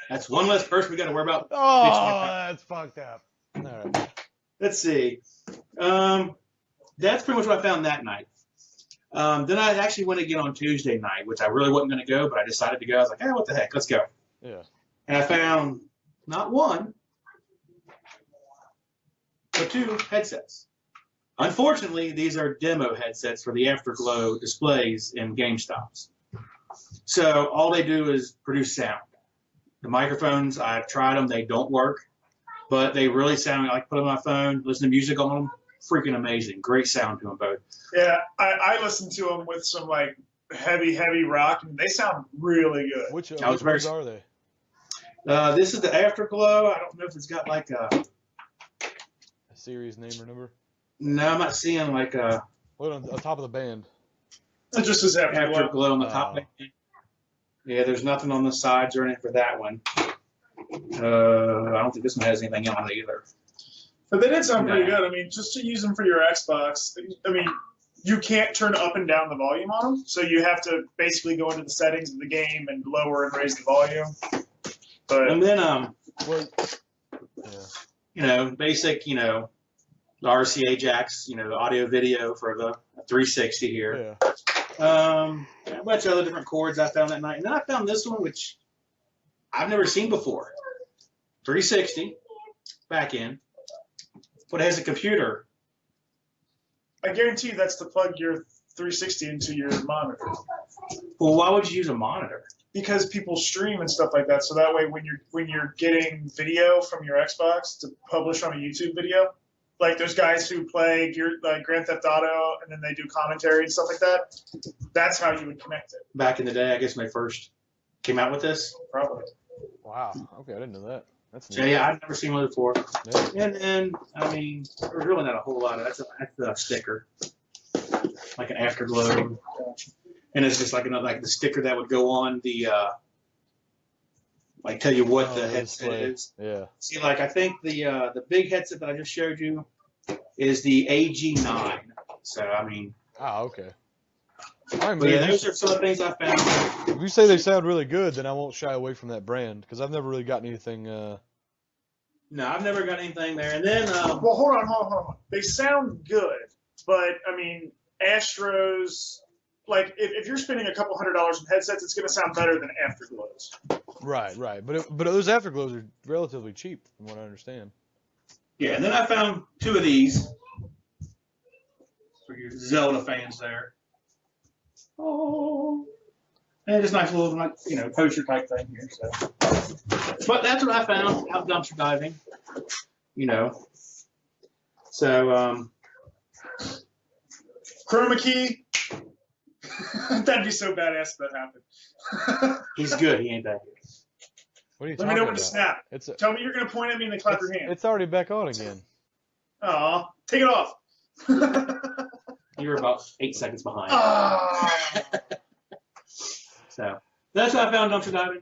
that's one less person we got to worry about. Oh, that's fucked up. All right. Let's see. That's pretty much what I found that night. Then I actually went again on Tuesday night, which I really wasn't going to go, but I decided to go. I was like, hey, what the heck? Let's go. Yeah. And I found not one, but 2 headsets. Unfortunately, these are demo headsets for the Afterglow displays in GameStops. So all they do is produce sound. The microphones, I've tried them, they don't work, but they really sound like put them on my phone, listen to music on them, freaking amazing. Great sound to them both. Yeah, I listened to them with some like heavy rock, and they sound really good. Which was very- ones are they? This is the Afterglow. I don't know if it's got like a. A series name or number? No, I'm not seeing like a What on top of the band? It just says Afterglow. Afterglow on the top. Oh. Yeah, there's nothing on the sides or anything for that one. I don't think this one has anything on it either. But they did sound pretty No. good. I mean, just to use them for your Xbox, I mean, you can't turn up and down the volume on them, so you have to basically go into the settings of the game and lower and raise the volume. But And then Well, yeah. basic, the RCA jacks, audio video for the 360 here. Yeah. A bunch of other different cords I found that night. And then I found this one, which I've never seen before. 360 back in, but it has a computer. I guarantee you that's to plug your 360 into your monitor. Well, why would you use a monitor? Because people stream and stuff like that, so that way when you're getting video from your Xbox to publish on a YouTube video, like there's guys who play Grand Theft Auto and then they do commentary and stuff like that. That's how you would connect it, Back in the day, I guess when they first came out with this. probably. Wow. Okay, I didn't know that. That's So neat. yeah, I've never seen one before. Yeah. And then, there's really not a whole lot of that's a sticker, like an Afterglow, and it's just like the sticker that would go on the, tell you what Oh, the the headset display. is. Yeah. See, I think the big headset that I just showed you is the AG9. So Okay. All right, but yeah, man. those are some of the things I found. If you say they sound really good, then I won't shy away from that brand because I've never really gotten anything. No, I've never got anything there. And then, Well, hold on. They sound good, but I mean, Astros. Like if you're spending a couple $100s in headsets, it's going to sound better than Afterglows. Right. But those Afterglows are relatively cheap, from what I understand. yeah, and then I found 2 of these for your Zelda fans there. Oh, and just nice little poster type thing here. So, but that's what I found out dumpster diving. So Chroma key. That'd be so badass if that happened. he's good. He ain't that good. What are you Let talking me know when about? to snap. It's Tell me you're going to point at me and then clap your hand. it's already back on again. Aw, take it off. You were about 8 seconds behind. Ah. So that's what I found dumpster diving.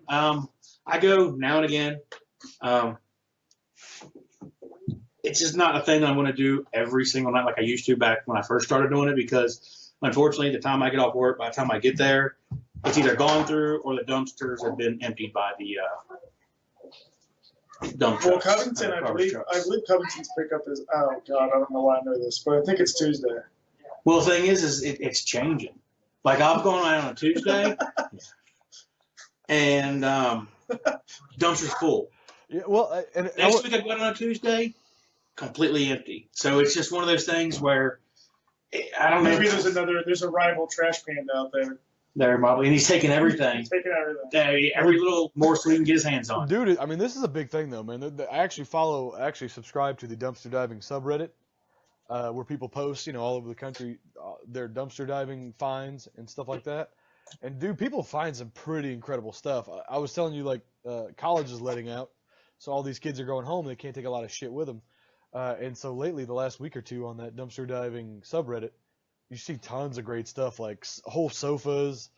I go now and again. It's just not a thing I'm going to do every single night like I used to back when I first started doing it because, unfortunately, the time I get off work, by the time I get there, it's either gone through or the dumpsters have been emptied by the dump Well, trucks. Covington, I garbage believe trucks. Covington's pickup is. Oh God, I don't know why I know this, but I think it's Tuesday. Well, the thing is it's changing. Like I'm going out on a Tuesday, and dumpster's full. Yeah. Well, Next week I go out on a Tuesday, completely empty. So it's just one of those things where I don't know. Maybe there's a rival trash panda out there. There, probably, and he's taking everything. Taking everything. Every little morsel he can get his hands on. dude, I mean, this is a big thing though, man. I actually subscribe to the dumpster diving subreddit, where people post, all over the country, their dumpster diving finds and stuff like that. And dude, people find some pretty incredible stuff. I was telling you, college is letting out, so all these kids are going home. They can't take a lot of shit with them. And so lately, the last week or two on that dumpster diving subreddit, you see tons of great stuff like whole sofas,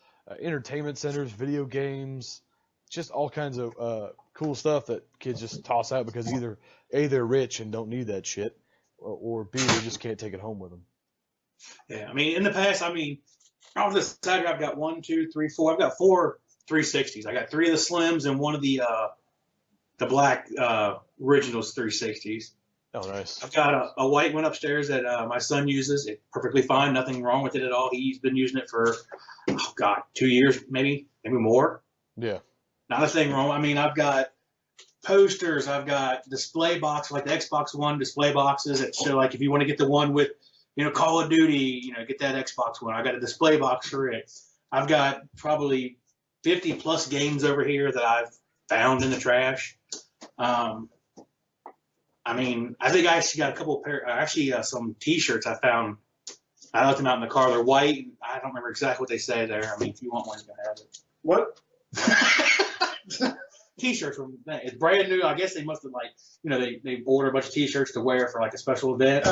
entertainment centers, video games, just all kinds of cool stuff that kids just toss out because either A, they're rich and don't need that shit, or B, they just can't take it home with them. Yeah, in the past, off this side, I've got 1, 2, 3, 4. I've got 4 360s. I got 3 of the Slims and one of the black originals 360s. Oh, nice. I've got a white one upstairs that my son uses. It's perfectly fine. Nothing wrong with it at all. He's been using it for, 2 years, maybe more. Yeah. Not a thing wrong. I mean, I've got posters. I've got display boxes, like the Xbox One display boxes that show, like, if you want to get the one with, Call of Duty, get that Xbox One. I got a display box for it. I've got probably 50 plus games over here that I've found in the trash. I mean, I think I actually got a couple of some T-shirts I found. I left them out in the car. They're white. I don't remember exactly what they say there. I mean, if you want one, you can have it. What? T-shirts from it's brand new. I guess they must have they ordered a bunch of T-shirts to wear for like a special event,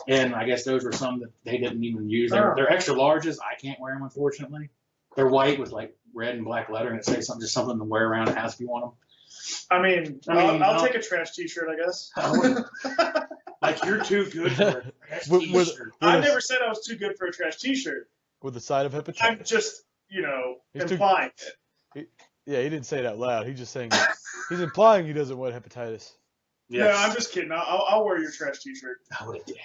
and I guess those were some that they didn't even use. They're extra larges. I can't wear them, unfortunately. They're white with like red and black lettering that say something to wear around the house if you want them. I mean, I'll take a trash T-shirt, I guess. Like you're too good for a trash T-shirt. I never said I was too good for a trash T-shirt. With the side of hepatitis. I'm just, implying it. Yeah, he didn't say it out loud. He's just saying he's implying he doesn't want hepatitis. Yes. No, I'm just kidding. I'll wear your trash T-shirt. I would have did.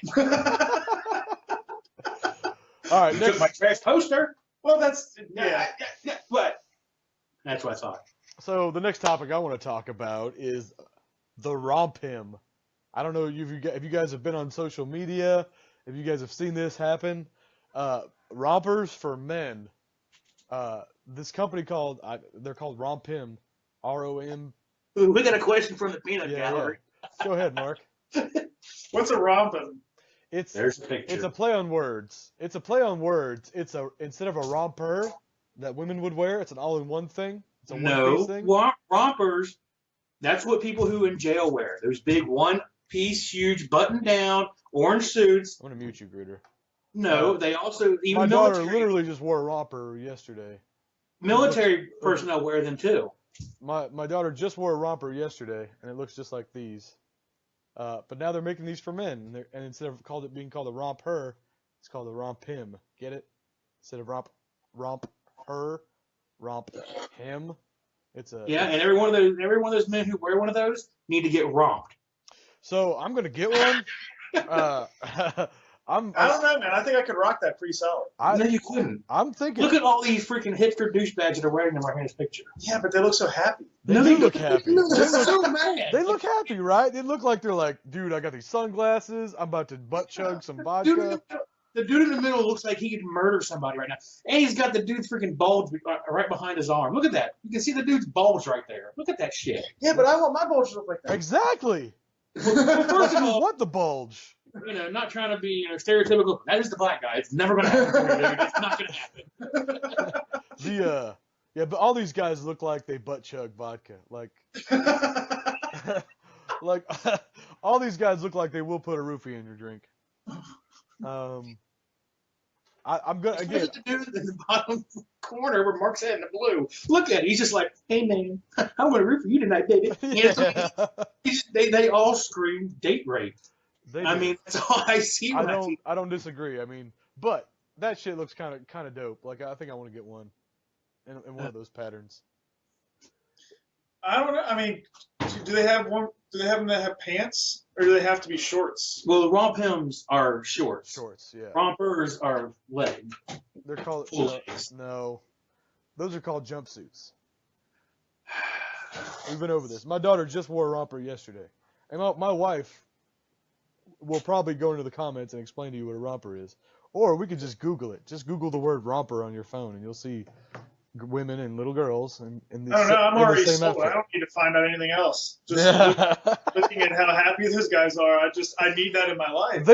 All right, You next. took my trash poster. Well, that's yeah. What? That's what I thought. So the next topic I want to talk about is the Rompim. I don't know if you guys have been on social media, if you guys have seen this happen. Rompers for men. This company they're called Rompim, ROM. Ooh, we got a question from the peanut gallery. Yeah. Go ahead, Mark. What's a rompin'? There's a picture. It's a play on words. It's instead of a romper that women would wear, it's an all-in-one thing. It's a one-piece thing. Rompers. That's what people who in jail wear. Those big one-piece, huge button-down orange suits. I'm gonna mute you, Gruder. No, they also even my daughter military, literally just wore a romper yesterday. military personnel wear them too. My daughter just wore a romper yesterday, and it looks just like these. But now they're making these for men, and instead of being called a romper, it's called a rompim. Get it? Instead of romp him. It's a And every one of those men who wear one of those need to get romped. So I'm gonna get one. I don't know, man. I think I could rock that pretty solid. No, you couldn't. I'm thinking. Look at all these freaking hipster douchebags that are wearing them right here in this picture. Yeah, but they look so happy. They do look happy. They're so mad. They look happy, right? They look like they're like, dude, I got these sunglasses. I'm about to butt chug some vodka. The dude in the middle looks like he could murder somebody right now. And he's got the dude's freaking bulge right behind his arm. Look at that. You can see the dude's bulge right there. Look at that shit. Yeah, but I want my bulge to look like that. Exactly. Well, first of all, What the bulge? not trying to be stereotypical. That is the black guy. It's never going to happen, dude. It's not going to happen. But all these guys look like they butt chug vodka. Like all these guys look like they will put a roofie in your drink. I'm gonna again. Look at the dude in the bottom corner where Mark's head in the blue. Look at it. He's just like, hey man, I want a roof for you tonight, baby. Yeah. They all scream date rape. I mean, that's all I see. I don't disagree. I mean, but that shit looks kind of dope. Like I think I want to get one in one of those patterns. I don't know. I mean, do they have one? Do they have them that have pants, or do they have to be shorts? Well, the rompims are shorts. Shorts, yeah. Rompers are leg. They're called no. Those are called jumpsuits. We've been over this. My daughter just wore a romper yesterday, and my wife will probably go into the comments and explain to you what a romper is, or we could just Google it. Just Google the word romper on your phone, and you'll see women and little girls in the I don't know. I'm already same sold. outfit. I don't need to find out anything else. Just Yeah. looking at how happy those guys are, I need that in my life.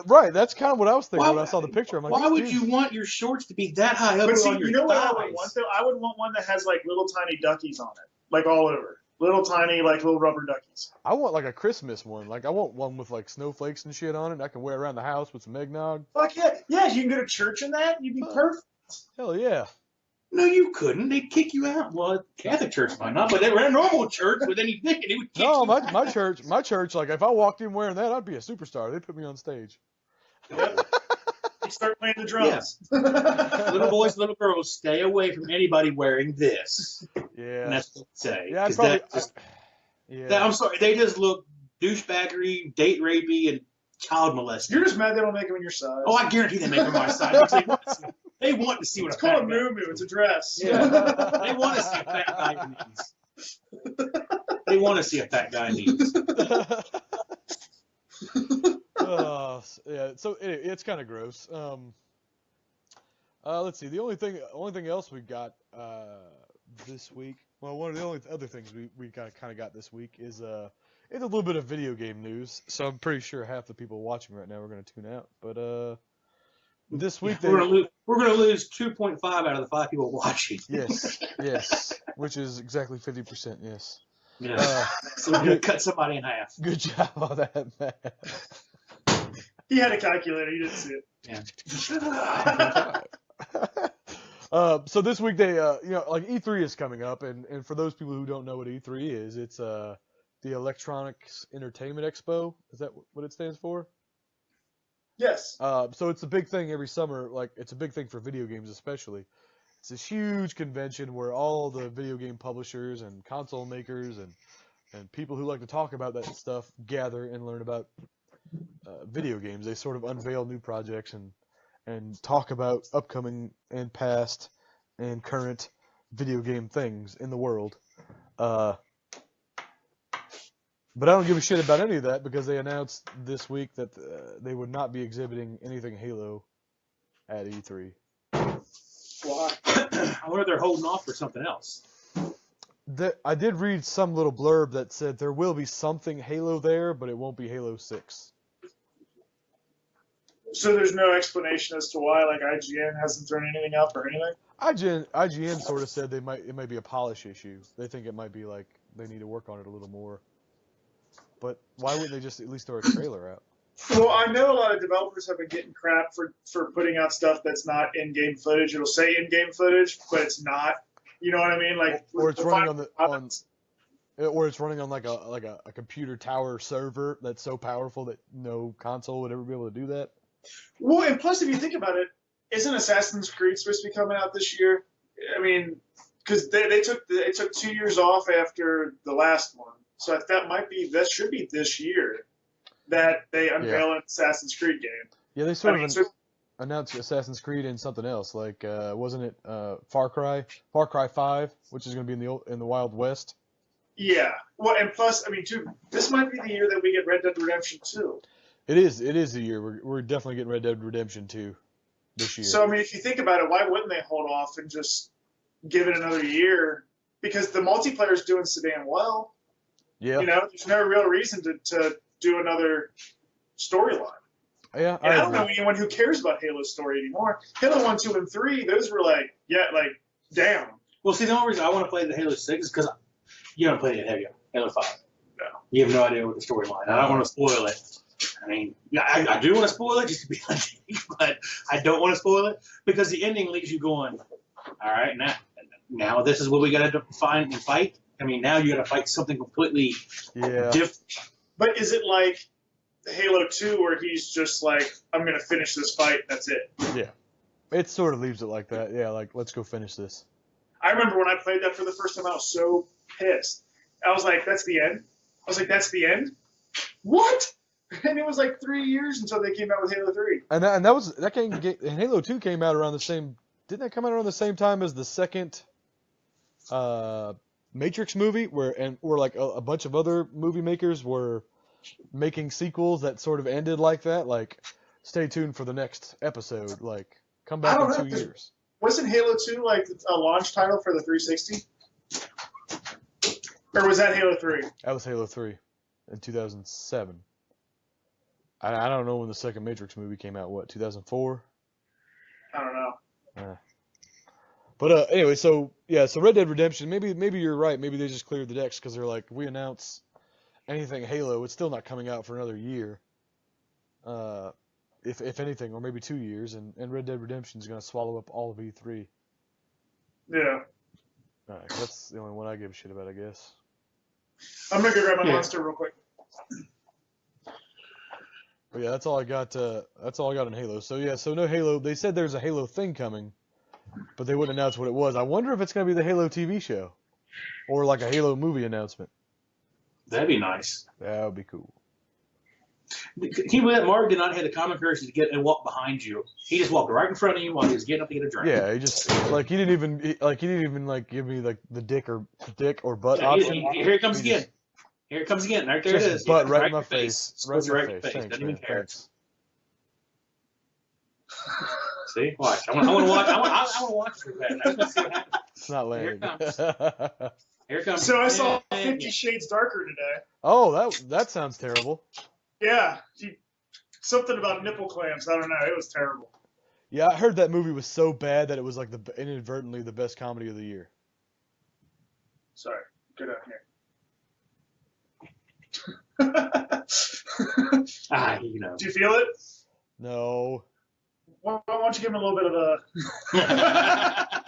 Right. That's kind of what I was thinking when I saw the picture. I'm like, why would dude. you want your shorts to be that high up But see, on your you know what I thighs? would want though? I would want one that has like little tiny duckies on it, like all over. Little tiny, like little rubber duckies. I want like a Christmas one. Like I want one with like snowflakes and shit on it. And I can wear around the house with some eggnog. Fuck yeah. Yeah, you can go to church in that. You'd be perfect. Hell yeah. No, you couldn't. They'd kick you out. Well, Catholic church might not, but they were in a normal church. But then you think it would kick No, you out. my church. Like if I walked in wearing that, I'd be a superstar. They'd put me on stage. Yep. You start playing the drums. Little boys, little girls, stay away from anybody wearing this. Yeah. And that's what they say. Yeah, I'd 'Cause probably. that just, yeah. that, I'm sorry, they just look douchebaggery, date rapey, and child molesting. You're just mad they don't make them in your size. Oh, I guarantee they make them my side. Because they want to see what It's a fat called a guy. moo-moo. It's a dress. Yeah. They want to see a fat guy needs. They want to see a fat guy needs. Yeah, so it's kind of gross. Let's see. The only thing else we got this week. Well, one of the only other things we kind of got this week is it's a little bit of video game news. So I'm pretty sure half the people watching right now are going to tune out. But this week we're gonna lose 2.5 out of the 5 people watching. yes, which is exactly 50%. Yes. Yeah. So we're gonna cut somebody in half. Good job on that, Matt. He had a calculator. He didn't see it. Yeah. So this week they, like E3 is coming up, and for those people who don't know what E3 is, it's the Electronics Entertainment Expo. Is that what it stands for? Yes. So it's a big thing every summer. Like it's a big thing for video games especially. It's this huge convention where all the video game publishers and console makers and people who like to talk about that stuff gather and learn about video games. They sort of unveil new projects and talk about upcoming and past and current video game things in the world. But I don't give a shit about any of that because they announced this week that they would not be exhibiting anything Halo at E3. Why? I wonder if they're holding off for something else. I did read some little blurb that said there will be something Halo there, but it won't be Halo 6. So there's no explanation as to why, like IGN hasn't thrown anything up or anything. IGN sort of said it might be a polish issue. They think it might be like they need to work on it a little more. But why wouldn't they just at least throw a trailer out? Well, I know a lot of developers have been getting crap for putting out stuff that's not in-game footage. It'll say in-game footage, but it's not. You know what I mean? Like, or it's running on or it's running on like a computer tower server that's so powerful that no console would ever be able to do that. Well, and plus, if you think about it, isn't Assassin's Creed supposed to be coming out this year? I mean, because they took 2 years off after the last one, so that should be this year that they unveil an Assassin's Creed game. Yeah, they sort of announced Assassin's Creed and something else, like wasn't it Far Cry 5, which is going to be in the Wild West. Yeah, well, and plus, I mean, too, this might be the year that we get Red Dead Redemption 2. It is the year. We're definitely getting Red Dead Redemption 2 this year. So, I mean, if you think about it, why wouldn't they hold off and just give it another year? Because the multiplayer is doing so damn well. Yeah. You know, there's no real reason to do another storyline. Yeah, and I don't know anyone who cares about Halo's story anymore. Halo 1, 2, and 3, those were down. Well, see, the only reason I want to play the Halo 6 is because you haven't played it, have you? Halo 5. No. You have no idea what the storyline. I don't want to spoil it. I mean, I do want to spoil it just to be like, but I don't want to spoil it because the ending leaves you going, all right, now this is what we got to find and fight. I mean, now you got to fight something completely different. But is it like Halo 2 where he's just like, I'm going to finish this fight, that's it? Yeah. It sort of leaves it like that. Yeah, like, let's go finish this. I remember when I played that for the first time, I was so pissed. I was like, that's the end? I was like, that's the end? What? And it was like 3 years until they came out with Halo 3. And Halo 2 came out around the same. Didn't that come out around the same time as the second Matrix movie, where like a bunch of other movie makers were making sequels that sort of ended like that? Like, stay tuned for the next episode. Like, come back in 2 years. Wasn't Halo 2 like a launch title for the 360? Or was that Halo 3? That was Halo 3 in 2007. I don't know when the second Matrix movie came out. What, 2004? I don't know. But anyway, so Red Dead Redemption. Maybe you're right. Maybe they just cleared the decks because they're like, we announce anything Halo, it's still not coming out for another year. If anything, or maybe 2 years, and Red Dead Redemption is going to swallow up all of E3. Yeah. All right, that's the only one I give a shit about, I guess. I'm gonna go grab my monster real quick. But yeah, that's all I got. That's all I got on Halo. So yeah, so no Halo. They said there's a Halo thing coming, but they wouldn't announce what it was. I wonder if it's gonna be the Halo TV show, or like a Halo movie announcement. That'd be nice. That would be cool. He that Mark did not have the common courtesy to get and walk behind you. He just walked right in front of you while he was getting up to get a drink. Yeah, he just like he didn't even like give me like the dick or butt Yeah, option. here it comes He again. just- Here it comes again. Right there it Just is. butt Yeah, right in my face. Right in my face. Face. Thanks, Doesn't even man. care. Thanks. See, watch. I want to watch. I want to watch this with that. I want to see what happens. It's not Here landing. it Here it comes. So I saw Yeah, 50 yeah. Shades Darker today. Oh, that sounds terrible. Yeah, something about nipple clamps. I don't know. It was terrible. Yeah, I heard that movie was so bad that it was like inadvertently the best comedy of the year. Sorry. Good up here. You know. Do you feel it? No. Why don't you give him a little bit of a...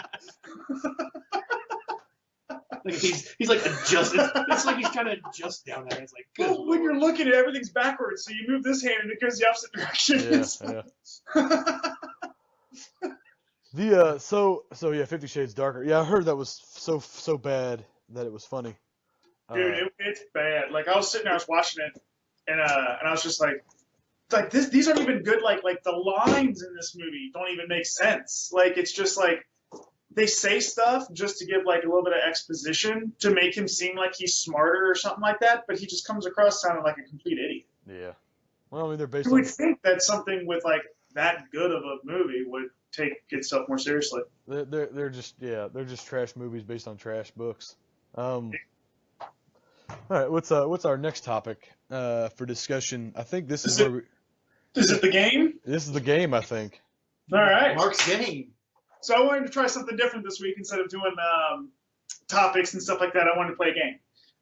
Like he's like adjusting. It's like he's trying to adjust down there. It's like good. Well, when you're looking at it, everything's backwards, so you move this hand and it goes the opposite direction. Yeah. So yeah, 50 Shades Darker. Yeah, I heard that was so bad that it was funny. Dude, it's bad. Like I was sitting there, I was watching it, and I was just like this. These aren't even good. Like the lines in this movie don't even make sense. Like it's just like they say stuff just to give like a little bit of exposition to make him seem like he's smarter or something like that. But he just comes across sounding like a complete idiot. Yeah. Well, I mean, they're based You on. would think that something with like that good of a movie would take itself more seriously. They're just trash movies based on trash books. All right, what's our next topic for discussion? I think this is where Is it the game? this is the game. I think. All right. Mark's game. So I wanted to try something different this week. Instead of doing topics and stuff like that, I wanted to play a game.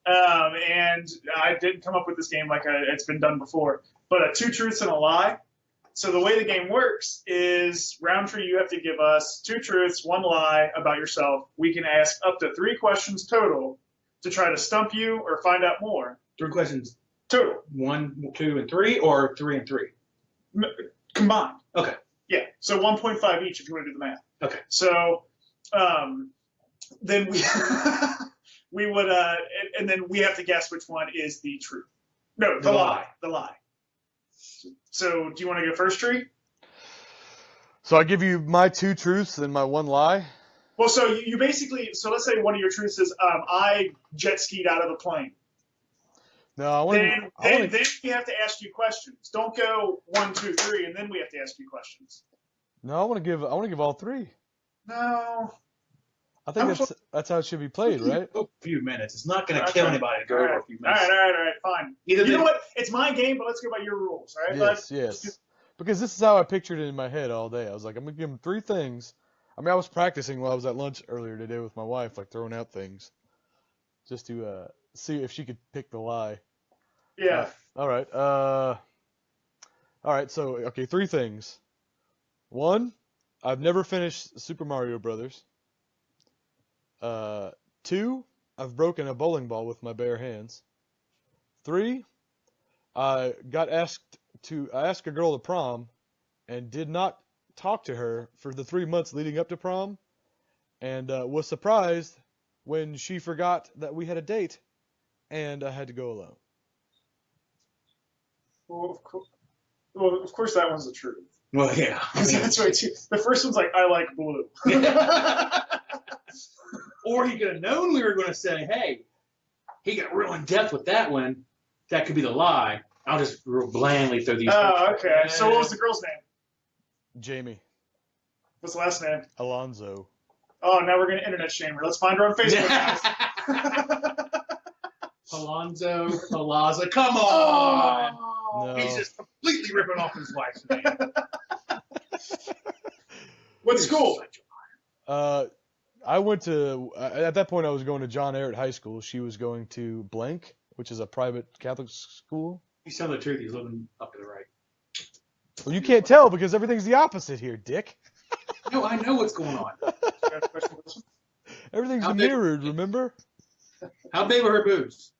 And I didn't come up with this game like it's been done before, but 2 truths and a lie. So the way the game works is, Roundtree, you have to give us 2 truths, 1 lie about yourself. We can ask up to 3 questions total to try to stump you or find out more. 3 questions. Total. 1, 2, and 3, or 3 and 3. Combined. Okay. Yeah. So 1.5 each if you want to do the math. Okay. So then we we would and then we have to guess which one is the truth. No, the lie. The lie. So do you want to go first, Tree? So I give you my 2 truths and my 1 lie. Well, so you basically, so let's say one of your truths is I jet skied out of a plane. No, I want Then we have to ask you questions. Don't go 1, 2, 3, and then we have to ask you questions. No, I want to give all 3. No. I think that's how it should be played, right? A few minutes. It's not going to kill anybody to go over a few All minutes. right, fine. Either You know they- what? It's my game, but let's go by your rules, all right, bud? Yes. Because this is how I pictured it in my head all day. I was like, I'm gonna give him 3 things. I mean, I was practicing while I was at lunch earlier today with my wife, like throwing out things, just to see if she could pick the lie. Yeah. All right. So, okay, 3 things. 1, I've never finished Super Mario Brothers. 2, I've broken a bowling ball with my bare hands. 3, I asked a girl to prom and did not talk to her for the 3 months leading up to prom, and was surprised when she forgot that we had a date and I had to go alone. Well, of course that one's the truth. Well, yeah. That's right, too. The first one's like, I like blue. Or he could have known we were going to say, hey, he got real in depth with that one. That could be the lie. I'll just real blandly throw these. Oh, okay. So what was the girl's name? Jamie. What's the last name? Alonzo. Oh, now we're going to internet shame her. Let's find her on Facebook, guys. Alonzo, Palazzo, come on! No. He's just completely ripping off his wife's name. What school? I went to, at that point I was going to John Ehret High School. She was going to Blank, which is a private Catholic school. He's telling the truth. He's looking up to the right. Well, you can't tell because everything's the opposite here, Dick. No, I know what's going on. Everything's How big- mirrored, remember? How big were her boobs?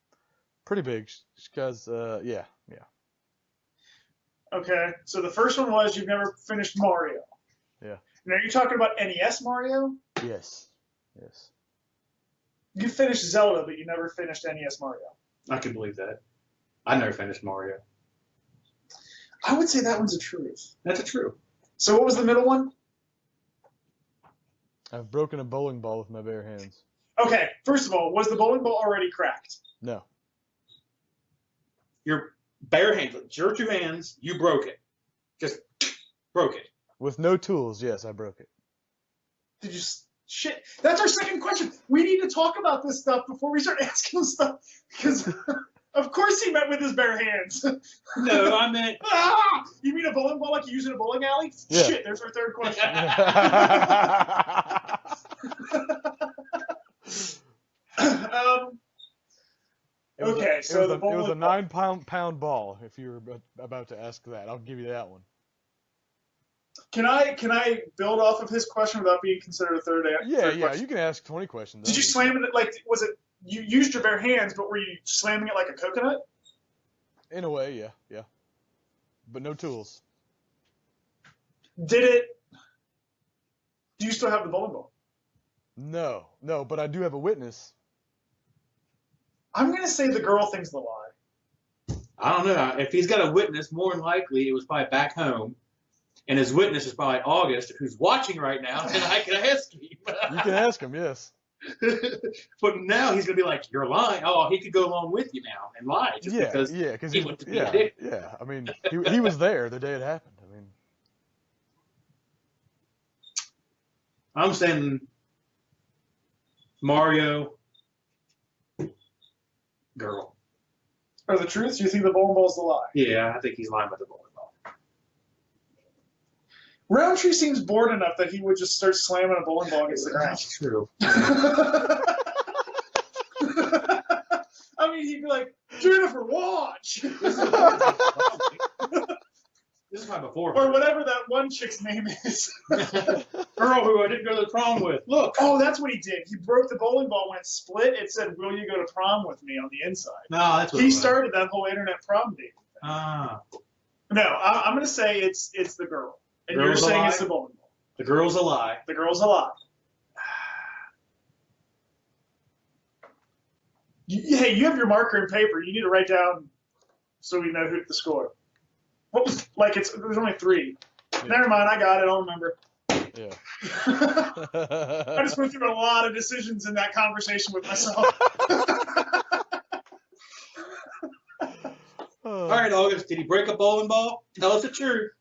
Pretty big, because, yeah. Okay, so the first one was you've never finished Mario. Yeah. And are you talking about NES Mario? Yes. You finished Zelda, but you never finished NES Mario. I can believe that. I never finished Mario. I would say that one's a truth. That's a true. So what was the middle one? I've broken a bowling ball with my bare hands. Okay, first of all, was the bowling ball already cracked? No. Your bare hands, your 2 hands, you broke it. Just broke it. With no tools, yes, I broke it. Did you? Shit. That's our second question. We need to talk about this stuff before we start asking stuff. Because, of course, he met with his bare hands. No, I meant. Ah! You mean a bowling ball like you use in a bowling alley? Yeah. Shit, there's our third question. Okay, so it the bowling was a ball. 9-pound ball. If you were about to ask that, I'll give you that one. Can I build off of his question without being considered a third Yeah, question? you can ask 20 questions. Did you slam it like was it you used your bare hands, but were you slamming it like a coconut? In a way, yeah. But no tools. Did it? Do you still have the bowling ball? No, but I do have a witness. I'm gonna say the girl thing's the lie. I don't know. If he's got a witness, more than likely it was probably back home. And his witness is probably August, who's watching right now, and I can ask him. You can ask him, yes. But now he's going to be like, you're lying. Oh, he could go along with you now and lie just because he wants to be a dick. Yeah. I mean, he was there the day it happened. I mean, I'm saying Mario, girl. Or the truth? Do you think the bowling ball's the lie? Yeah, I think he's lying about the bowling ball. Roundtree seems bored enough that he would just start slamming a bowling ball against the ground. That's true. I mean, he'd be like, Jennifer, watch! This is probably before. Or whatever that one chick's name is. Girl who I didn't go to the prom with. Look. Oh, that's what he did. He broke the bowling ball when it split. It said, will you go to prom with me on the inside? No, that's what He it was. started that whole internet prom date. Ah. No, I'm going to say it's the girl. And Girl's you're saying alive? it's the bowling ball. The girl's a lie. The girl's a lie. Hey, you have your marker and paper. You need to write down so we know who the score. What was there's only 3. Yeah. Never mind, I got it. I'll remember. yeah. I just went through a lot of decisions in that conversation with myself. All right, August, did he break a bowling ball? Tell us the truth.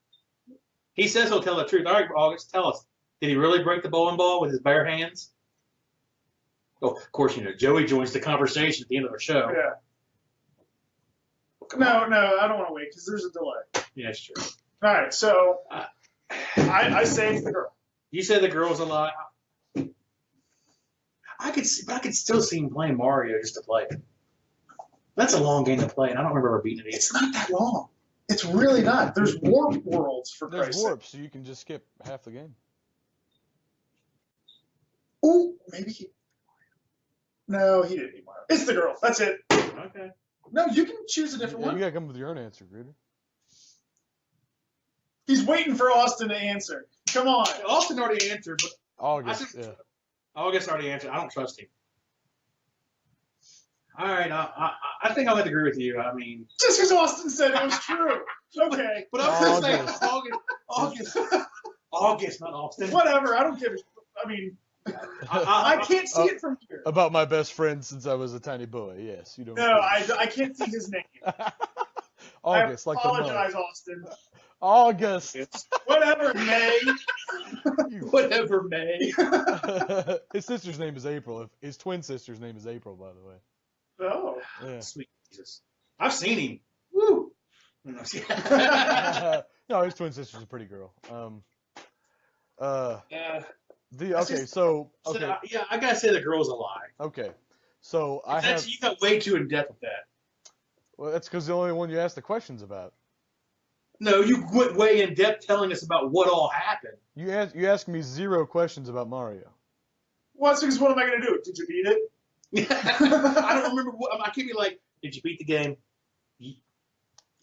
He says he'll tell the truth. All right, August, tell us. Did he really break the bowling ball with his bare hands? Oh, of course, Joey joins the conversation at the end of the show. Yeah. Come No, on. I don't want to wait because there's a delay. Yeah, that's true. All right, so I say it's the girl. You said the girl's a lie. I could still see him playing Mario just to play it. That's a long game to play, and I don't remember ever beating it. It's not that long. It's really not. There's warp worlds for There's Christ's sake. warp, so you can just skip half the game. Ooh, maybe he. No, he didn't beat Mario. It's the girl. That's it. Okay. No, you can choose a different Yeah, you one. gotta come with your own answer, Gruder. He's waiting for Austin to answer. Come on. Austin already answered, but August, yeah. August already answered. I don't trust him. All right, I think I'll have to agree with you. I mean, Just because Austin said it was true. Okay. but I was going to August. say August, not Austin. Whatever. I don't give a. I mean, I can't see it from here. About my best friend since I was a tiny boy. Yes, you don't. No, I can't see his name. August, I like the month. apologize, Austin. August. Whatever, May. You- Whatever, May. His sister's name is April. His twin sister's name is April, by the way. Oh. Yeah. Sweet Jesus. I've seen him. Woo. No, his twin sister's a pretty girl. Yeah, I gotta say the girl's a lie. Okay. So I have. You got way too in depth with that. Well, that's because the only one you asked the questions about. No, you went way in depth telling us about what all happened. You asked me 0 questions about Mario. Well, that's because what am I going to do? Did you beat it? I don't remember. I can't be like, did you beat the game?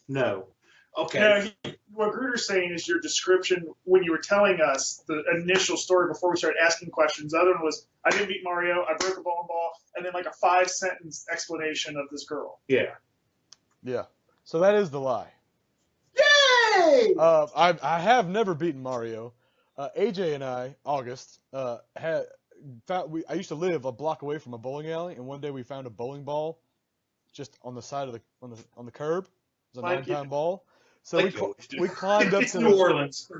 No. Okay. What Gruder's saying is your description when you were telling us the initial story before we started asking questions. The other one was, I didn't beat Mario, I broke a bowling ball, and then like a 5-sentence explanation of this girl. Yeah. Yeah. So that is the lie. Yay! I have never beaten Mario. AJ and I, August, I used to live a block away from a bowling alley, and one day we found a bowling ball just on the side of on the curb. It was a Like 9-pound ball. So Like you always do. we climbed up It's to New Orleans.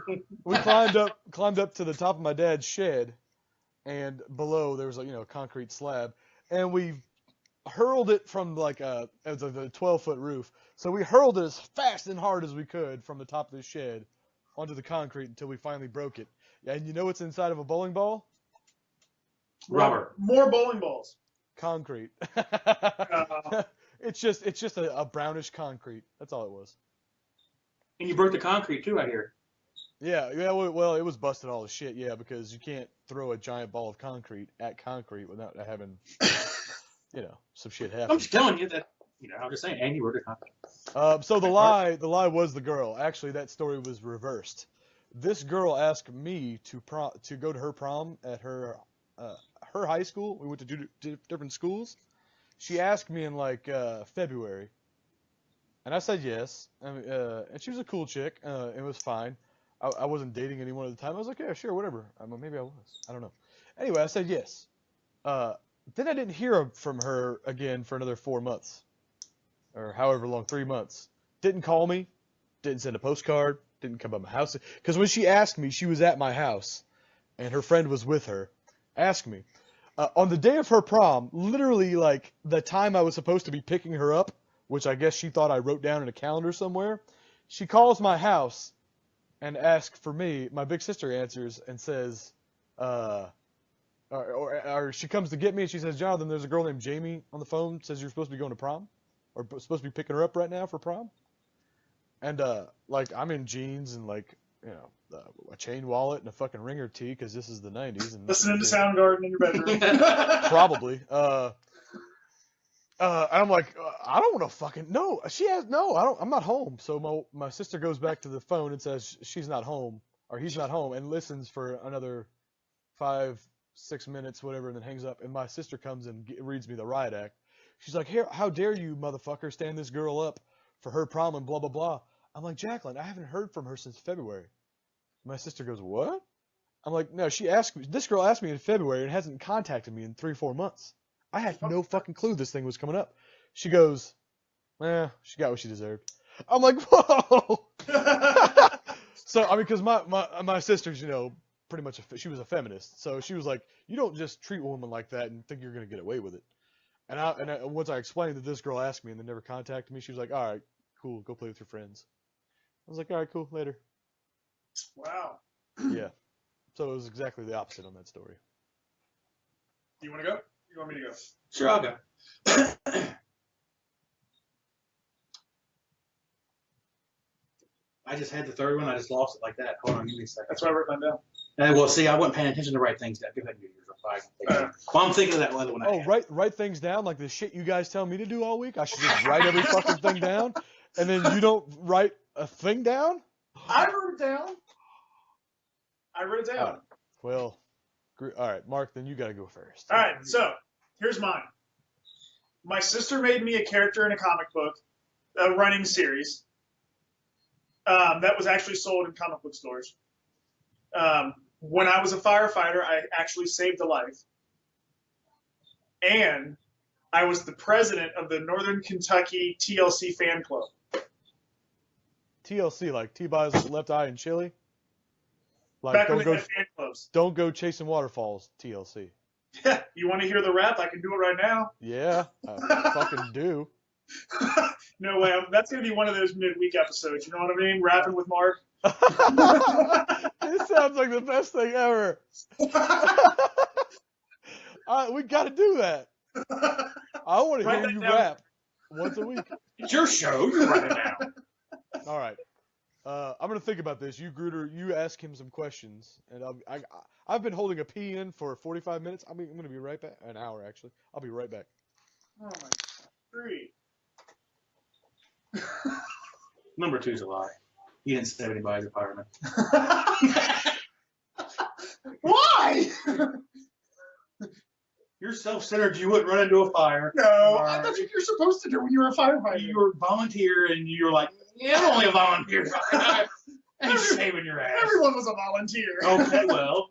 we climbed up to the top of my dad's shed, and below there was a concrete slab, and we hurled it from like it was a 12-foot roof. So we hurled it as fast and hard as we could from the top of the shed onto the concrete until we finally broke it. And you know what's inside of a bowling ball? Rubber. More bowling balls. Concrete. Uh, It's just a brownish concrete. That's all it was. And you broke the concrete too, I hear. Yeah. Well, it was busted all the shit. Yeah, because you can't throw a giant ball of concrete at concrete without having, some shit happen. I'm just telling you that. I'm just saying. And you broke the concrete. So the lie was the girl. Actually, that story was reversed. This girl asked me to go to her prom at her high school. We went to different schools. She asked me in like February, and I said yes. And she was a cool chick. It was fine. I wasn't dating anyone at the time. I was like, yeah, sure, whatever. Maybe I was. I don't know. Anyway, I said yes. Then I didn't hear from her again for another 4 months, or however long, 3 months. Didn't call me. Didn't send a postcard. Didn't come by my house. Because when she asked me, she was at my house, and her friend was with her. Asked me. On the day of her prom, literally like the time I was supposed to be picking her up, which I guess she thought I wrote down in a calendar somewhere, she calls my house and asks for me. My big sister answers and says, or she comes to get me and she says, Jonathan, there's a girl named Jamie on the phone, says you're supposed to be going to prom, or supposed to be picking her up right now for prom. And like I'm in jeans and like a chain wallet and a fucking ringer tee because this is the 90s. And listening to Soundgarden in your bedroom. probably. I'm like, I don't want to fucking no. She has no. I don't. I'm not home. So my sister goes back to the phone and says she's not home or he's not home and listens for another 5-6 minutes, whatever, and then hangs up. And my sister comes and reads me the riot act. She's like, "Here, how dare you, motherfucker, stand this girl up for her prom and blah blah blah." I'm like, Jacqueline, I haven't heard from her since February. My sister goes, "What?" I'm like, "No, this girl asked me in February and hasn't contacted me in 3-4 months. I had no fucking clue this thing was coming up." She goes, she got what she deserved. I'm like, whoa. So, I mean, because my sister's, pretty much, she was a feminist. So she was like, you don't just treat a woman like that and think you're going to get away with it. And once I explained that this girl asked me and then never contacted me, she was like, all right, cool, go play with your friends. I was like, all right, cool, later. Wow. Yeah. So it was exactly the opposite on that story. Do you want to go? You want me to go? Sure, I'll go. I just had the third one. I just lost it like that. Hold on, give me a second. That's why I wrote mine down. Well, see, I wasn't paying attention to the right things. Go ahead and do yours. Well, I'm thinking of that other one. I had. Write things down like the shit you guys tell me to do all week. I should just write every fucking thing down, and then you don't write a thing down. I wrote it down. Well, all right, Mark. Then you got to go first. All right, so here's mine. My sister made me a character in a comic book, a running series, that was actually sold in comic book stores. When I was a firefighter, I actually saved a life. And I was the president of the Northern Kentucky TLC fan club. TLC, like T-Boz Left Eye and Chili? Like, Back when they had fan clubs. Don't go chasing waterfalls, TLC. You want to hear the rap? I can do it right now. Yeah, I fucking do. No way. That's going to be one of those midweek episodes. You know what I mean? Rapping with Mark. This sounds like the best thing ever. We got to do that. I want to hear you rap once a week. It's your show. You're running down. All right. I'm gonna think about this. You, Gruder, you ask him some questions, and I've been holding a pee in for 45 minutes. I'm gonna be right back. An hour, actually. I'll be right back. Oh my God. 3. Number 2's a lie. He didn't save anybody as a fireman. Why? You're self-centered. You wouldn't run into a fire. No, that's what you're supposed to do when you're a firefighter. You were a volunteer, and you were like, yeah, I'm only a volunteer. I ain't saving your ass. Everyone was a volunteer. Okay, well.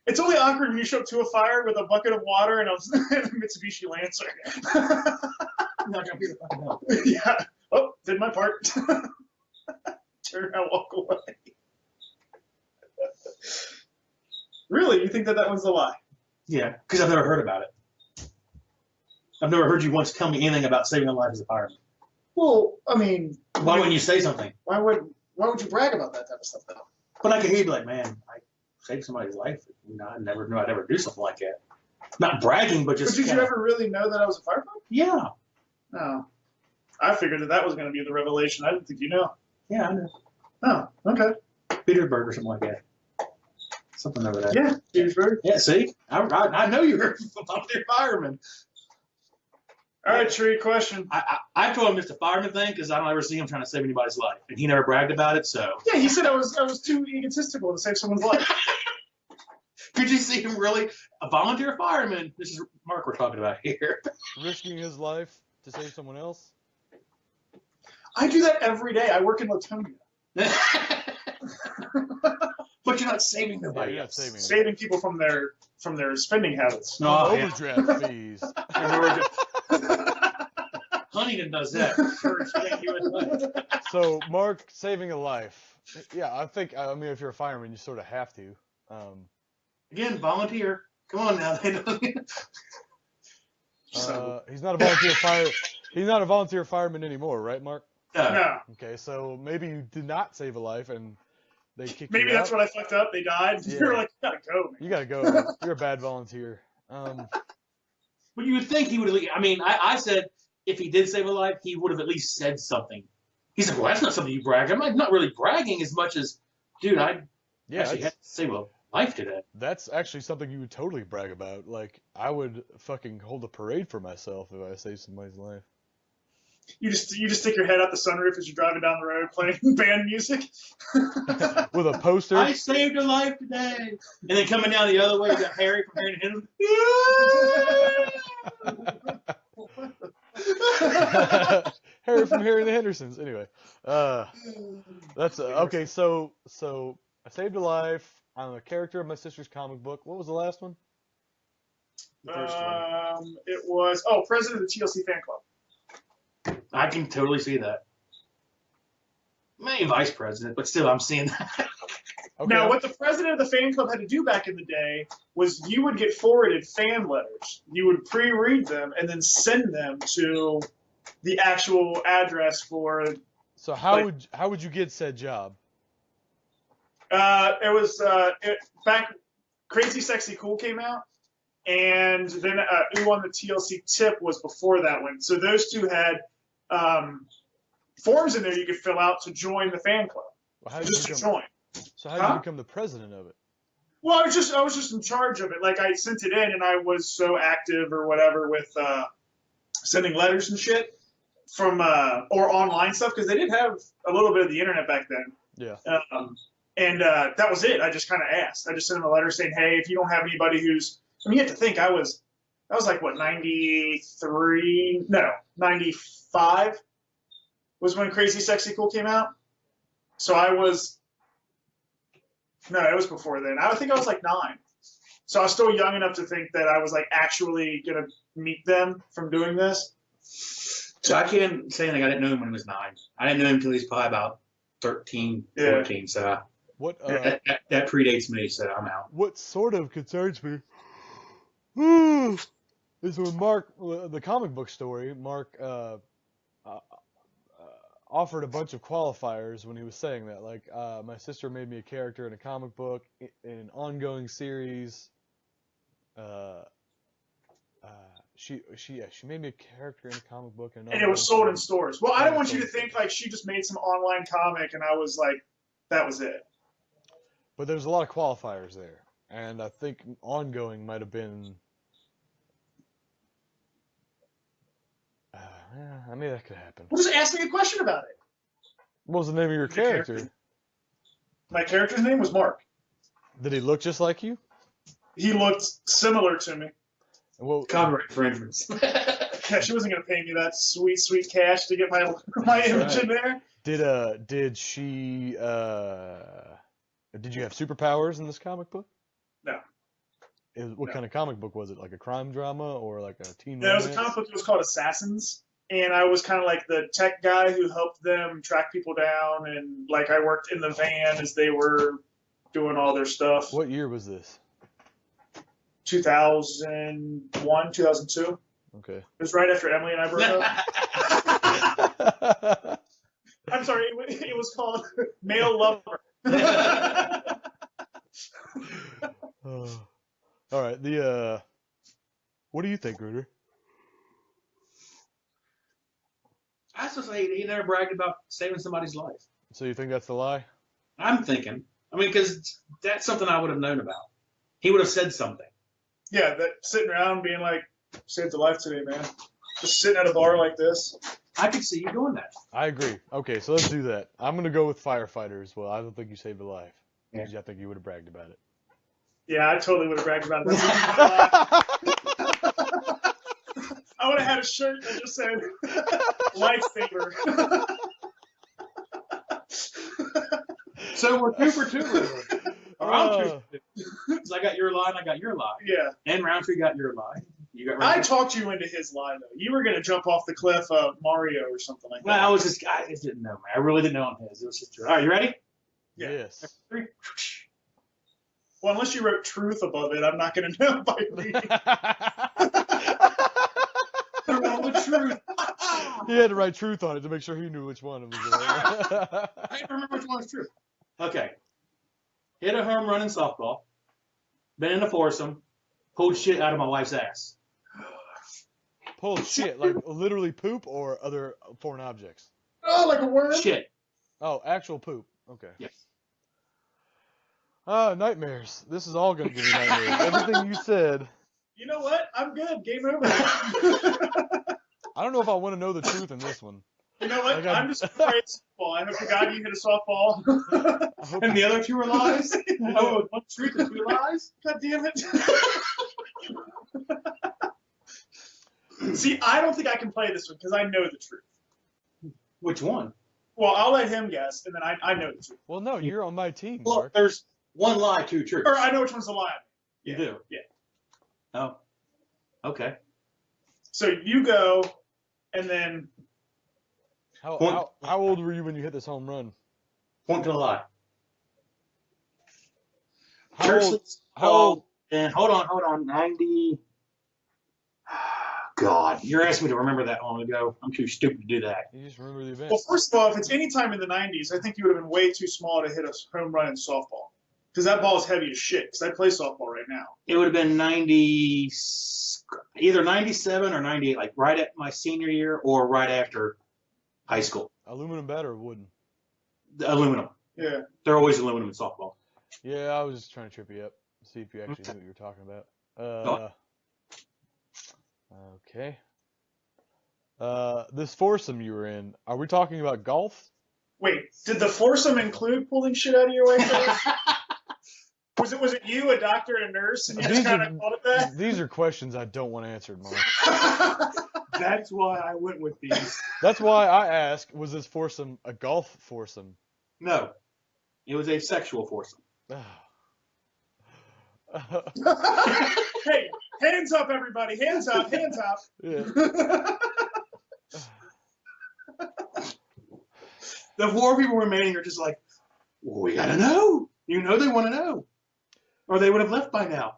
It's only awkward when you show up to a fire with a bucket of water and a Mitsubishi Lancer. I'm not gonna be the fucking help. Yeah. Oh, did my part. Turn around, walk away. Really? You think that one's a lie? Yeah, because I've never heard about it. I've never heard you once tell me anything about saving a life as a fireman. Well, I mean, Why wouldn't you say something? why would you brag about that type of stuff, though? But I could hear you be like, man, I saved somebody's life. I never knew I'd ever do something like that. Not bragging, but just. But did you ever really know that I was a firefighter? Yeah. No. I figured that was going to be the revelation. I didn't think you know. Yeah, I know. Oh, okay. Petersburg or something like that. Something over there. Yeah, Petersburg. Yeah, see? I know you're a volunteer fireman. All right, Tree, question. I told him it's the fireman thing because I don't ever see him trying to save anybody's life. And he never bragged about it, so. Yeah, he said I was too egotistical to save someone's life. Could you see him really? A volunteer fireman. This is Mark we're talking about here. Risking his life to save someone else. I do that every day. I work in Latonia. But you're not saving Yeah, nobody you're not else. saving. Saving people from their spending habits. No, yeah. Overdraft fees. Huntington does that. For saving you his life. So, Mark, saving a life. Yeah, I mean, if you're a fireman, you sort of have to. Again, volunteer. Come on now. He's not a volunteer fire. He's not a volunteer fireman anymore, right, Mark? No. Okay, so maybe you did not save a life and they kicked Maybe you that's out. what I fucked up. They died. Yeah. You're like, you gotta go, man. You gotta go. You're a bad volunteer. But you would think he would at least, I mean, I said if he did save a life, he would have at least said something. He said, well, that's not something you brag. I'm like, not really bragging as much as, dude, I Yeah, actually had to save a life today. that's actually something you would totally brag about. Like, I would fucking hold a parade for myself if I saved somebody's life. You just stick your head out the sunroof as you're driving down the road playing band music. With a poster. I saved a life today. And then coming down the other way, you got Harry from Harry and Henderson. Harry from Harry and the Hendersons. Anyway, that's okay. So I saved a life. I'm a character of my sister's comic book. What was the last one? The first one. It was president of the TLC fan club. I can totally see that. Maybe vice president, but still, I'm seeing that. Okay. Now, what the president of the fan club had to do back in the day was you would get forwarded fan letters. You would pre-read them and then send them to the actual address for. So how would you get said job? It was back. Crazy Sexy Cool came out, and then Ooh on the TLC Tip was before that one. So those two had forms in there you could fill out to join the fan club. Well, how did Just you to become, join. So how did you become the president of it? Well, I was just in charge of it. Like I sent it in, and I was so active or whatever with sending letters and shit from or online stuff because they did have a little bit of the internet back then. Yeah. And that was it. I just kind of asked. I just sent them a letter saying, "Hey, if you don't have anybody who's," I mean, you have to think I was like what 93? No, 95 was when Crazy Sexy Cool came out. So I was. No, it was before then. I think I was like 9. So I was still young enough to think that I was like actually going to meet them from doing this. So I can't say anything. I didn't know him when he was 9. I didn't know him until he was probably about 13, 14. So What that predates me, so I'm out. what sort of concerns me is when Mark, the comic book story, Mark offered a bunch of qualifiers when he was saying that. Like, my sister made me a character in a comic book, in an ongoing series. She made me a character in a comic book. And it was sold in stores. Well, I don't want you to think like she just made some online comic and I was like, that was it. But there's a lot of qualifiers there. And I think ongoing might have been I mean, that could happen. Well, just ask me a question about it. What was the name of your The character? character? My character's name was Mark. Did he look just like you? He looked similar to me. Well, Copyright infringements. Yeah, she wasn't gonna pay me that sweet, sweet cash to get my image right. in there. did she did you have superpowers in this comic book? No. What No. kind of comic book was it? Like a crime drama or like a teen Yeah, it was a romance? comic book that was called Assassins, and I was kind of like the tech guy who helped them track people down, and like I worked in the van as they were doing all their stuff. What year was this? 2001, 2002. Okay. It was right after Emily and I broke up. I'm sorry, it was called Male Lover. All right. What do you think, Rooter? I was supposed to say he never bragged about saving somebody's life. So you think that's the lie? I'm thinking. I mean, because that's something I would have known about. He would have said something. Yeah, that sitting around being like, saved a life today, man. Just sitting at a bar like this. I could see you doing that. I agree. Okay, so let's do that. I'm gonna go with firefighter as well. I don't think you saved a life. Yeah. I think you would have bragged about it. Yeah, I totally would have bragged about it. I would have had a shirt that just said lifesaver. So we're 2 for 2. Really. Or I'm 2 Uh, for 2. Because I got your line, I got your line. Yeah. And Roundtree got your line. You got I Roundtree. talked you into his line, though. You were going to jump off the cliff of Mario or something like that. Well, I just didn't know, man. I really didn't know on his. It was just, all right, you ready? Yeah. Yes. 3. Well, unless you wrote truth above it, I'm not going to know by reading. They're all the truth. He had to write truth on it to make sure he knew which one it was. I can't remember which one is true. Okay. Hit a home run in softball. Been in a foursome. Pulled shit out of my wife's ass. Pulled shit, like literally poop or other foreign objects? Oh, like a worm? Shit. Oh, actual poop. Okay. Yes. Nightmares. This is all going to give me nightmares. Everything you said. You know what? I'm good. Game over. I don't know if I want to know the truth in this one. You know what? Like I'm just afraid of softball. I hope to God you hit a softball. I hope And the other 2 are lies? Oh, one truth and 2 lies? God damn it. See, I don't think I can play this one because I know the truth. Which one? Well, I'll let him guess, and then I know the truth. Well, no, you're on my team, Well, Mark. there's 1 lie, 2 truths. Or I know which one's a lie. You Yeah. do? Yeah. Oh. Okay. So you go, and then How old were you when you hit this home run? Point to the lie. How old? How old? And hold on. 90. God, you're asking me to remember that long ago. I'm too stupid to do that. You just remember the event. well, first of all, if it's any time in the 90s, I think you would have been way too small to hit a home run in softball. Because that ball is heavy as shit. Because I play softball right now. It would have been 90, either 97 or 98, like right at my senior year or right after high school. Aluminum bat or wooden? The aluminum. Yeah. They're always aluminum in softball. Yeah, I was just trying to trip you up, see if you actually knew what you were talking about. Okay. This foursome you were in, are we talking about golf? Wait, did the foursome include pulling shit out of your wife's ass? Was it you, a doctor, and a nurse, and you just These kind are- of called it that? These are questions I don't want answered, Mark. That's why I went with these. That's why I asked, was this foursome a golf foursome? No, it was a sexual foursome. Hey, hands up, everybody! Hands up! Hands up! Yeah. The 4 people remaining are just like, well, we gotta know. You know they want to know. Or they would have left by now.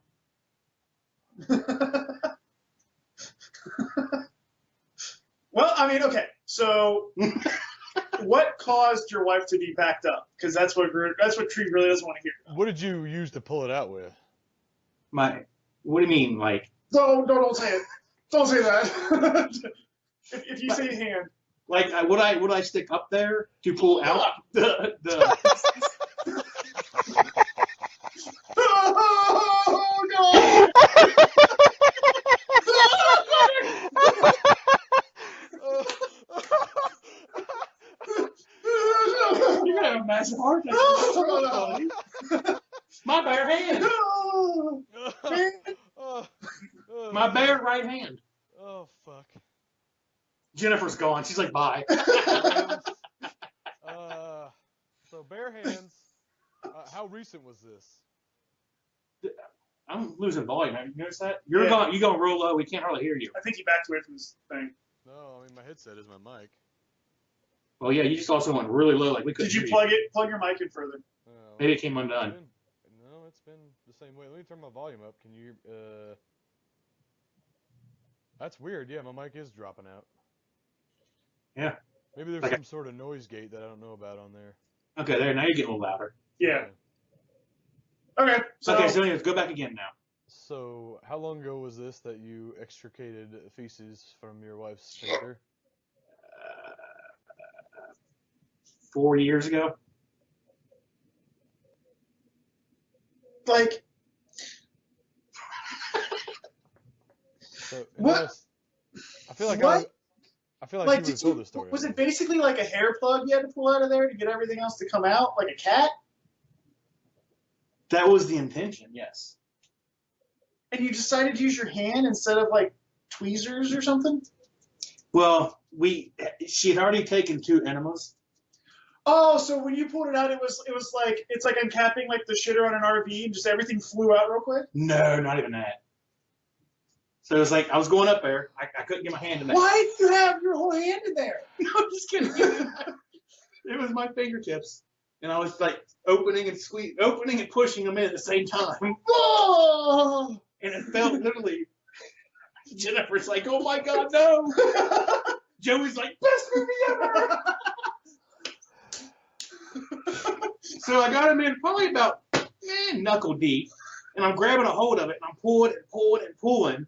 Well, I mean, okay. So, what caused your wife to be backed up? Because that's what Tree really doesn't want to hear. What did you use to pull it out with? What do you mean? Like Don't say it. Don't say that. if you say hand. would I stick up there to pull out the Oh, God! a massive heart attack. My bare hand. Oh, man. My bare right hand. Oh fuck. Jennifer's gone. She's like, bye. So bare hands. How recent was this? I'm losing volume. Have you noticed that? You're Yeah. going real low. We can't hardly hear you. I think he backed away from his thing. No, I mean my headset is my mic. Well, yeah, you just also went really low. Like we couldn't Did you hear plug your mic in further? Maybe it came undone. No, it's been the same way. Let me turn my volume up. Can you? That's weird. Yeah, my mic is dropping out. Yeah. Maybe there's Okay. some sort of noise gate that I don't know about on there. Okay, there. Now you're getting a little louder. Yeah. Okay. So, Okay, so anyways, go back again now. So, how long ago was this that you extricated feces from your wife's sphincter? 4 years ago. like, So, What? unless- I feel like What? I feel like, like, you would did have told you? this story. Was it basically like a hair plug you had to pull out of there to get everything else to come out, like a cat? That was the intention, yes. And you decided to use your hand instead of like tweezers or something? Well, she had already taken 2 enemas. Oh, so when you pulled it out, it was like it's like uncapping like the shitter on an RV and just everything flew out real quick. No, not even that. So it was like I was going up there. I couldn't get my hand in there. Why did you have your whole hand in there? No, I'm just kidding. It was my fingertips, and I was like opening and pushing them in at the same time, Oh! and it felt literally. Jennifer's like, "Oh my God, no!" Joey's like, "Best movie ever!" So I got him in probably about knuckle deep, and I'm grabbing a hold of it, and I'm pulling and pulling and pulling.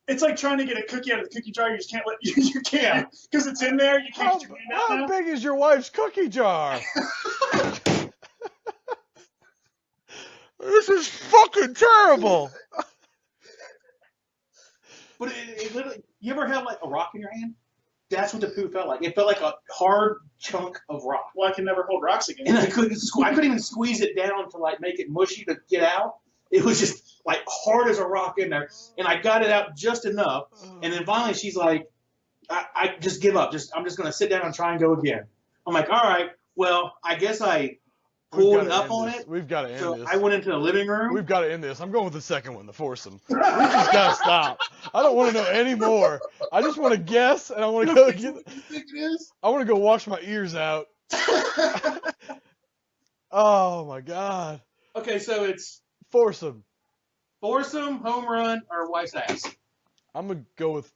It's like trying to get a cookie out of the cookie jar. You just can't let you can't because it's in there. You can't get your hand out How now. big is your wife's cookie jar? This is fucking terrible. But it literally, you ever have like a rock in your hand? That's what the poo felt like. It felt like a hard chunk of rock. Well, I can never hold rocks again. And I couldn't even squeeze it down to like make it mushy to get out. It was just like hard as a rock in there. And I got it out just enough. And then finally she's like, I just give up. I'm just going to sit down and try and go again. I'm like, all right, well, I guess I pulled up on it. We've got to end So this. I went into the living room. We've got to end this. I'm going with the second one, the foursome. We just got to stop. I don't want to know any more. I just want to guess, and I want to go get. You think it is? I want to go wash my ears out. Oh my God. Okay, so it's Foursome. foursome, home run, or wife's ass. I'm gonna go with.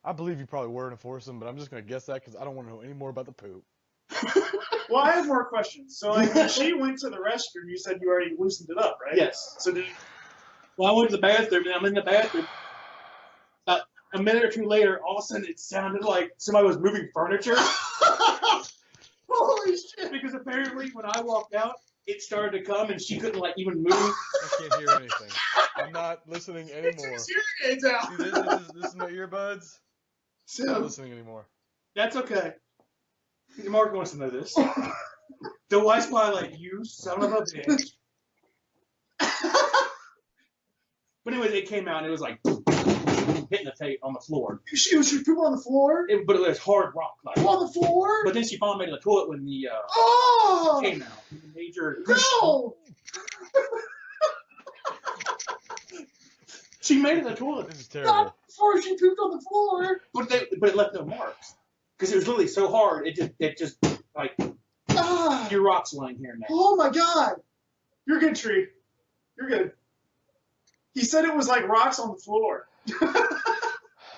I believe you probably were in a foursome, but I'm just gonna guess that because I don't want to know any more about the poop. Well, I have more questions. So, like, when she went to the restroom, you said you already loosened it up, right? Yes. So did Well, I went to the bathroom, and I'm in the bathroom. A minute or two later, all of a sudden, it sounded like somebody was moving furniture. Holy shit! Because apparently, when I walked out, it started to come, and she couldn't like even move. I can't hear anything. I'm not listening He took anymore. his hearing aids out. See, this is my earbuds. I'm not So, listening anymore. That's okay. Mark wants to know this. The wife's probably like, "You son of a bitch." But anyways, it came out, and it was like hitting the tape on the floor. she was pooping on the floor. But it was hard rock. Like. On the floor. But then she finally made it to the toilet when the Oh came out. The major. no! She made it to the toilet, This is terrible. Not before she pooped on the floor. but it left no marks because it was literally so hard. It just like Ah. your rocks lying here now. Oh my God! You're good, Tree. You're good. He said it was like rocks on the floor.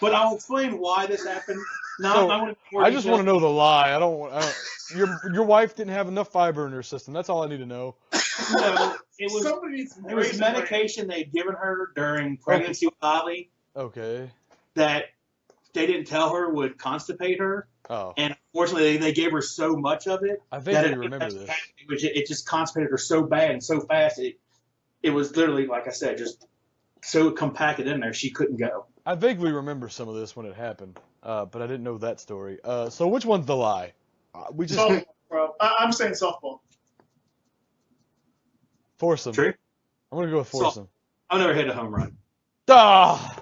But I'll explain why this happened. Now So, I want I just want to know the lie. I don't. Your wife didn't have enough fiber in her system. That's all I need to know. No, it was Somebody needs some it was raisin bran. medication they'd given her during pregnancy with Ollie Okay. that they didn't tell her would constipate her, Oh, and unfortunately they gave her so much of it I that vaguely remember this. it just constipated her so bad and so fast. It was literally, like I said, just so compacted in there she couldn't go. I vaguely remember some of this when it happened, but I didn't know that story. So which one's the lie? We just. Softball, bro. I'm saying softball. Foursome. True. I'm gonna go with So- foursome. I've never hit a home run. Ah!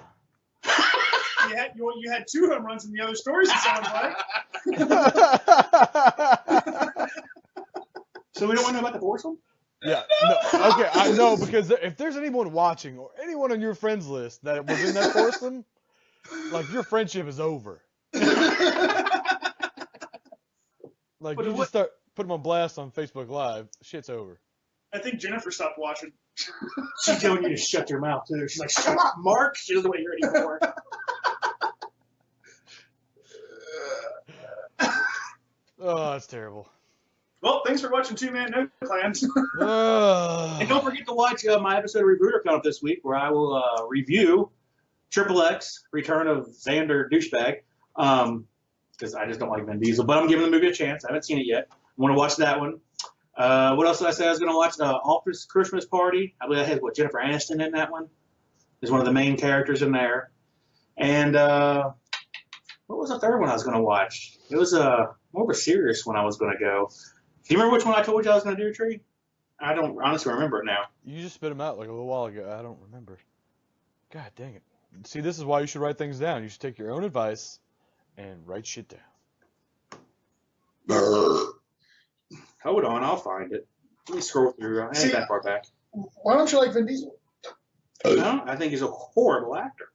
You had 2 home runs in the other stories, it sounds like. So we don't want to know about the foursome? Yeah. No. Okay. I know because if there's anyone watching or anyone on your friends list that was in that foursome, like your friendship is over. Like But you what- just start put them on blast on Facebook Live, shit's over. I think Jennifer stopped watching. She's telling you to shut your mouth too. She's like, shut up, Mark. She doesn't want to hear it anymore. Oh, that's terrible. Well, thanks for watching Two Man No Clan. And don't forget to watch my episode of Rebooter coming up this week, where I will review Triple X Return of Xander Douchebag, because I just don't like Vin Diesel. But I'm giving the movie a chance. I haven't seen it yet. I want to watch that one. What else did I say? I was going to watch Office Christmas Party. I believe that has Jennifer Aniston in that one. Is one of the main characters in there. And what was the third one I was going to watch? It was more of a serious one I was going to go. Do you remember which one I told you I was going to do, Tree? I don't honestly remember it now. You just spit them out like a little while ago. I don't remember. God dang it. See, this is why you should write things down. You should take your own advice and write shit down. Hold on, I'll find it. Let me scroll through. I ain't that far back. Why don't you like Vin Diesel? No, I think he's a horrible actor.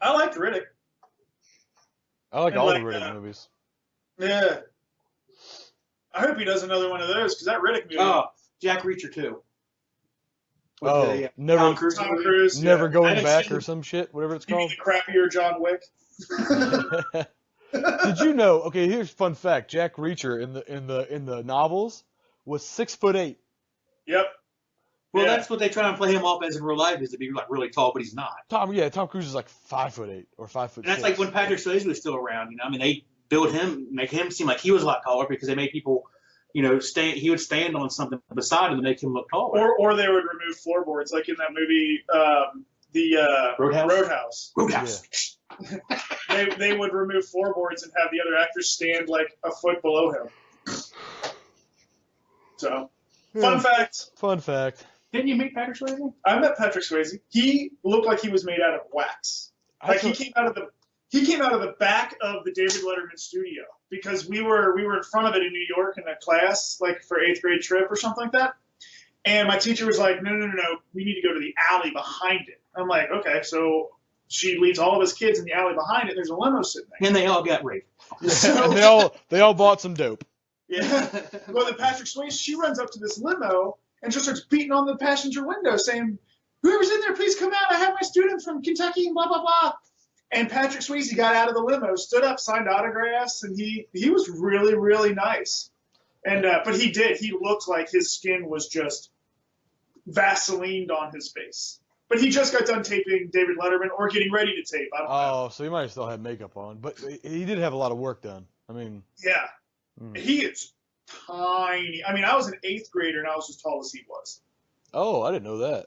I liked Riddick. I like And all like, the Riddick movies. Yeah. I hope he does another one of those, because that Riddick movie. Oh, Jack Reacher 2. With Oh, the, never, Tom Cruise Tom movie. Cruise. never Yeah. I going haven't back seen- or some shit, whatever it's You mean called. the crappier John Wick? Did you know? Okay, here's a fun fact. Jack Reacher in the novels was 6'8". Yep. Well, Yeah. that's what they try and play him off as in real life, is to be like really tall, but he's not. Tom Cruise is like 5'8" or 5'6". And that's like when Patrick Swayze was still around. You know, I mean, they built him, make him seem like he was a lot taller because they made people, you know, he would stand on something beside him to make him look taller. Or they would remove floorboards, like in that movie, the Roadhouse? Roadhouse. They would remove floorboards and have the other actors stand like a foot below him. So, fun fact. Fun fact. Didn't you meet Patrick Swayze? I met Patrick Swayze. He looked like he was made out of wax. Like he came out of the back of the David Letterman studio because we were in front of it in New York in a class, like for 8th grade trip or something like that. And my teacher was like, no, we need to go to the alley behind it. I'm like, okay, so she leads all of us kids in the alley behind it. There's a limo sitting there. And they all got raped. And they all bought some dope. Yeah. Well, then Patrick Swayze, she runs up to this limo and just starts beating on the passenger window, saying, "Whoever's in there, please come out. I have my students from Kentucky and blah blah blah." And Patrick Swayze got out of the limo, stood up, signed autographs, and he was really really nice. And but he looked like his skin was just Vaselined on his face. But he just got done taping David Letterman or getting ready to tape. I don't know. Oh, so he might have still had makeup on, but he did have a lot of work done. I mean, Yeah. mm. He is tiny. I mean, I was an 8th grader and I was as tall as he was. Oh, I didn't know that.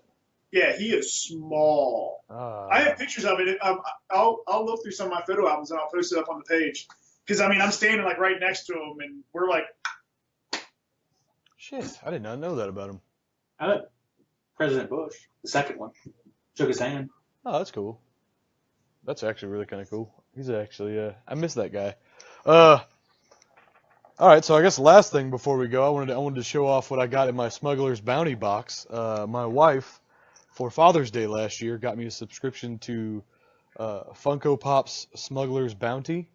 Yeah, he is small. I have pictures of it. I'll look through some of my photo albums and I'll post it up on the page. Because, I mean, I'm standing, like, right next to him, and we're like, Shit, I did not know that about him. I met President Bush, the second one. Shook his hand. Oh, that's cool. That's actually really kind of cool. He's actually, I miss that guy. All right, so I guess the last thing before we go, I wanted to show off what I got in my Smuggler's Bounty box. My wife, for Father's Day last year, got me a subscription to Funko Pop's Smuggler's Bounty.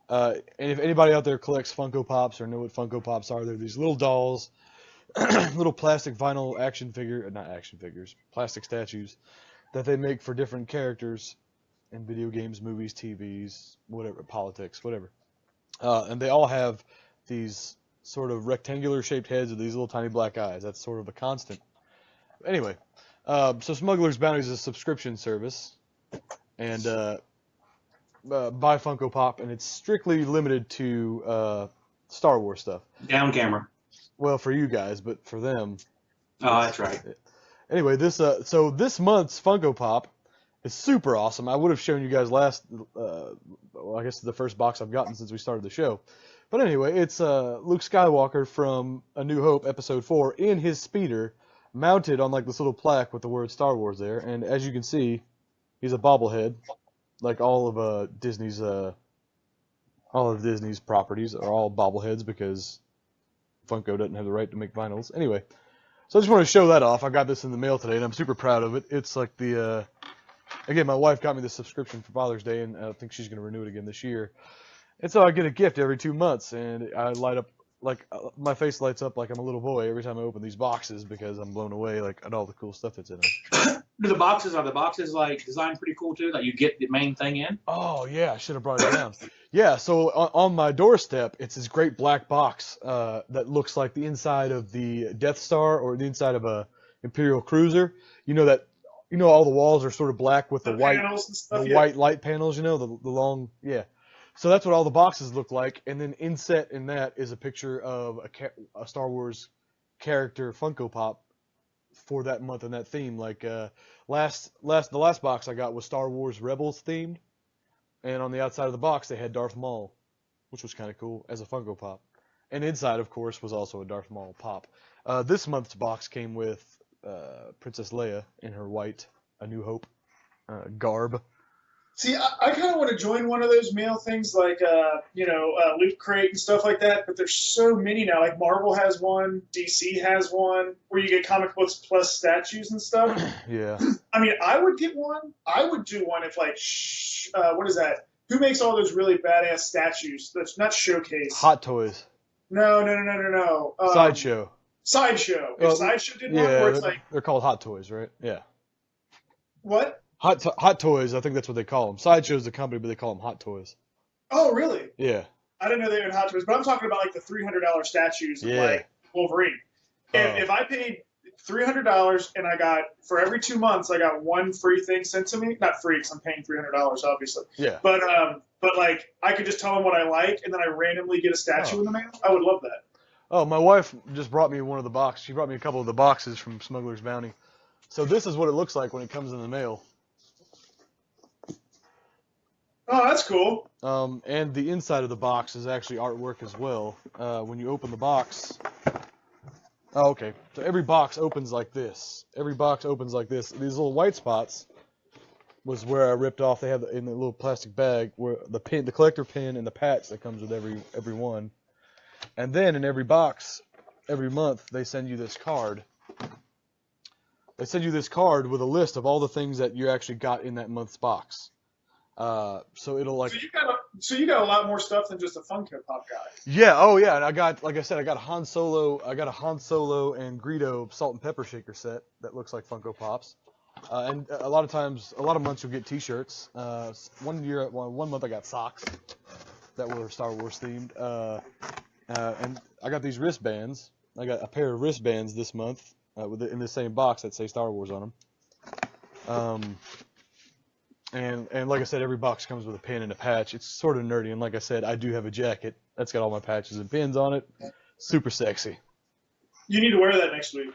And if anybody out there collects Funko Pops or know what Funko Pops are, they're these little dolls, little plastic vinyl plastic statues that they make for different characters in video games, movies, TVs, whatever, politics, whatever. And they all have these sort of rectangular shaped heads with these little tiny black eyes. That's sort of a constant. Anyway, so Smuggler's Bounty is a subscription service, and buy Funko Pop, and it's strictly limited to Star Wars stuff. Down camera. Well, for you guys, but for them. Oh, that's right. Anyway, this month's Funko Pop is super awesome. I would have shown you guys last, I guess the first box I've gotten since we started the show. But anyway, it's Luke Skywalker from A New Hope, Episode 4, in his speeder, mounted on like this little plaque with the word Star Wars there, and as you can see, he's a bobblehead, like all of Disney's properties are all bobbleheads because Funko doesn't have the right to make vinyls. Anyway, so I just want to show that off. I got this in the mail today, and I'm super proud of it. It's like again, my wife got me this subscription for Father's Day, and I think she's going to renew it again this year. And so I get a gift every 2 months, and I light up, my face lights up like I'm a little boy every time I open these boxes because I'm blown away, like, at all the cool stuff that's in them. Are the boxes like designed pretty cool too? Like you get the main thing in? Oh, yeah, I should have brought it down. Yeah, so on my doorstep, it's this great black box that looks like the inside of the Death Star or the inside of a Imperial cruiser. You know all the walls are sort of black with the white panels and stuff, white light panels, the long, yeah. So that's what all the boxes look like, and then inset in that is a picture of a Star Wars character Funko Pop for that month and that theme. Like the last box I got was Star Wars Rebels themed, and on the outside of the box they had Darth Maul, which was kind of cool as a Funko Pop. And inside, of course, was also a Darth Maul pop. This month's box came with Princess Leia in her white A New Hope garb. See, I kind of want to join one of those mail things like, Loot Crate and stuff like that, but there's so many now. Like Marvel has one, DC has one, where you get comic books plus statues and stuff. Yeah. I mean, I would get one. I would do one if, like, what is that? Who makes all those really badass statues? That's not Showcase. Hot Toys. No. Sideshow. Sideshow. If Sideshow did one, Yeah, where it's like, they're called Hot Toys, right? Yeah. what? Hot Toys, I think that's what they call them. Sideshow's the company, but they call them Hot Toys. Oh, really? Yeah. I didn't know they had Hot Toys, but I'm talking about like the $300 statues of Yeah. like Wolverine. If I paid $300 and I got, for every 2 months, I got one free thing sent to me. Not free because I'm paying $300, obviously. Yeah. But like I could just tell them what I like, and then I randomly get a statue in the mail. I would love that. Oh, my wife just brought me one of the boxes. She brought me a couple of the boxes from Smuggler's Bounty. So this is what it looks like when it comes in the mail. Oh, that's cool. And the inside of the box is actually artwork as well. When you open the box... Oh, okay. So every box opens like this. These little white spots was where I ripped off. They have in the little plastic bag where the collector pin, and the patch that comes with every one. And then in every box, every month, they send you this card. They send you this card with a list of all the things that you actually got in that month's box. So it'll like. So you got a lot more stuff than just a Funko Pop guy. Yeah. Oh yeah. And I got, like I said, I got a Han Solo and Greedo salt and pepper shaker set that looks like Funko Pops. And a lot of months you'll get T-shirts. One month I got socks that were Star Wars themed. And I got these wristbands. I got a pair of wristbands this month in the same box that say Star Wars on them. And like I said, every box comes with a pin and a patch. It's sort of nerdy, and like I said, I do have a jacket that's got all my patches and pins on it. Super sexy. You need to wear that next week.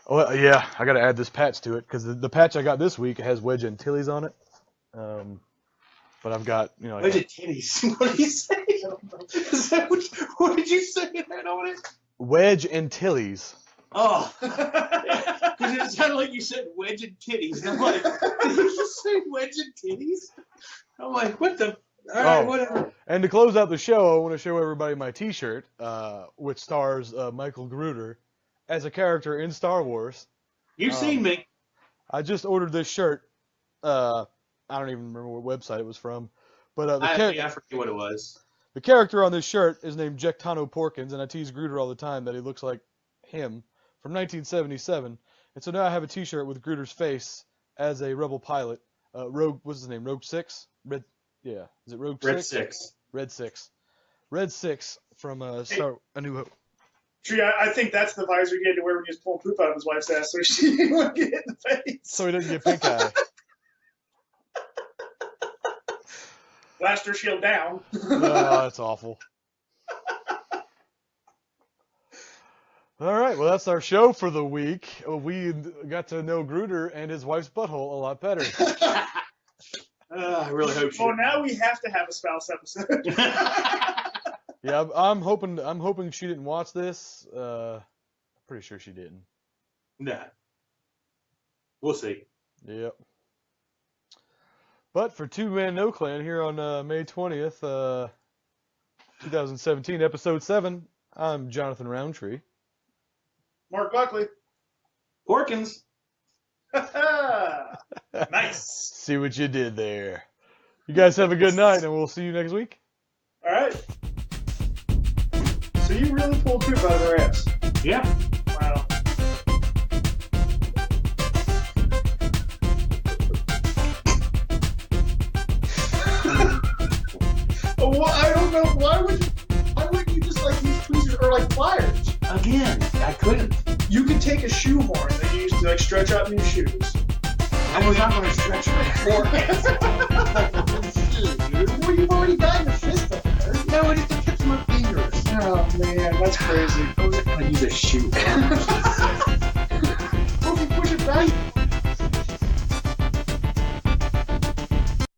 Oh yeah, I got to add this patch to it because the patch I got this week has Wedge Antilles on it. But I've got Wedge Antilles. What did you say? What did you say that on it? Wedge Antilles. Oh, because it sounded like you said wedge and titties. And I'm like, did you just say wedge and titties? I'm like, what the? All right, whatever. And to close out the show, I want to show everybody my T-shirt, which stars Michael Gruder as a character in Star Wars. You've seen me. I just ordered this shirt. I don't even remember what website it was from, but I forget what it was. The character on this shirt is named Jectano Porkins, and I tease Gruder all the time that he looks like him. From 1977, and so now I have a T-shirt with Gruder's face as a Rebel pilot. Rogue, what's his name? Rogue 6? Is it Rogue 6? Red 6. Red 6 from A New Hope. Tree, I think that's the visor he had to wear when he was pulling poop out of his wife's ass, so she didn't want to get hit in the face. So he doesn't get pink eye. Blaster shield down. Oh, that's awful. All right, well, that's our show for the week. We got to know Gruder and his wife's butthole a lot better. I really hope Well, now we have to have a spouse episode. Yeah, I'm hoping she didn't watch this. Pretty sure she didn't. Nah. We'll see. Yep. But for Two Man No Clan here on May 20th, 2017, episode 7, I'm Jonathan Roundtree. Mark Buckley. Porkins. Nice. See what you did there. You guys have a good night, and we'll see you next week. All right. So you really pulled poop out of their ass. Yeah. Wow. Well, I don't know. Why wouldn't you just like use tweezers or like pliers? Again, I couldn't. You could take a shoehorn that you used to like stretch out new shoes. I was not going to stretch my forehead. Well, you've already got your fist up there. No, it just tips my fingers. Oh man, that's crazy. I was going to use a shoe.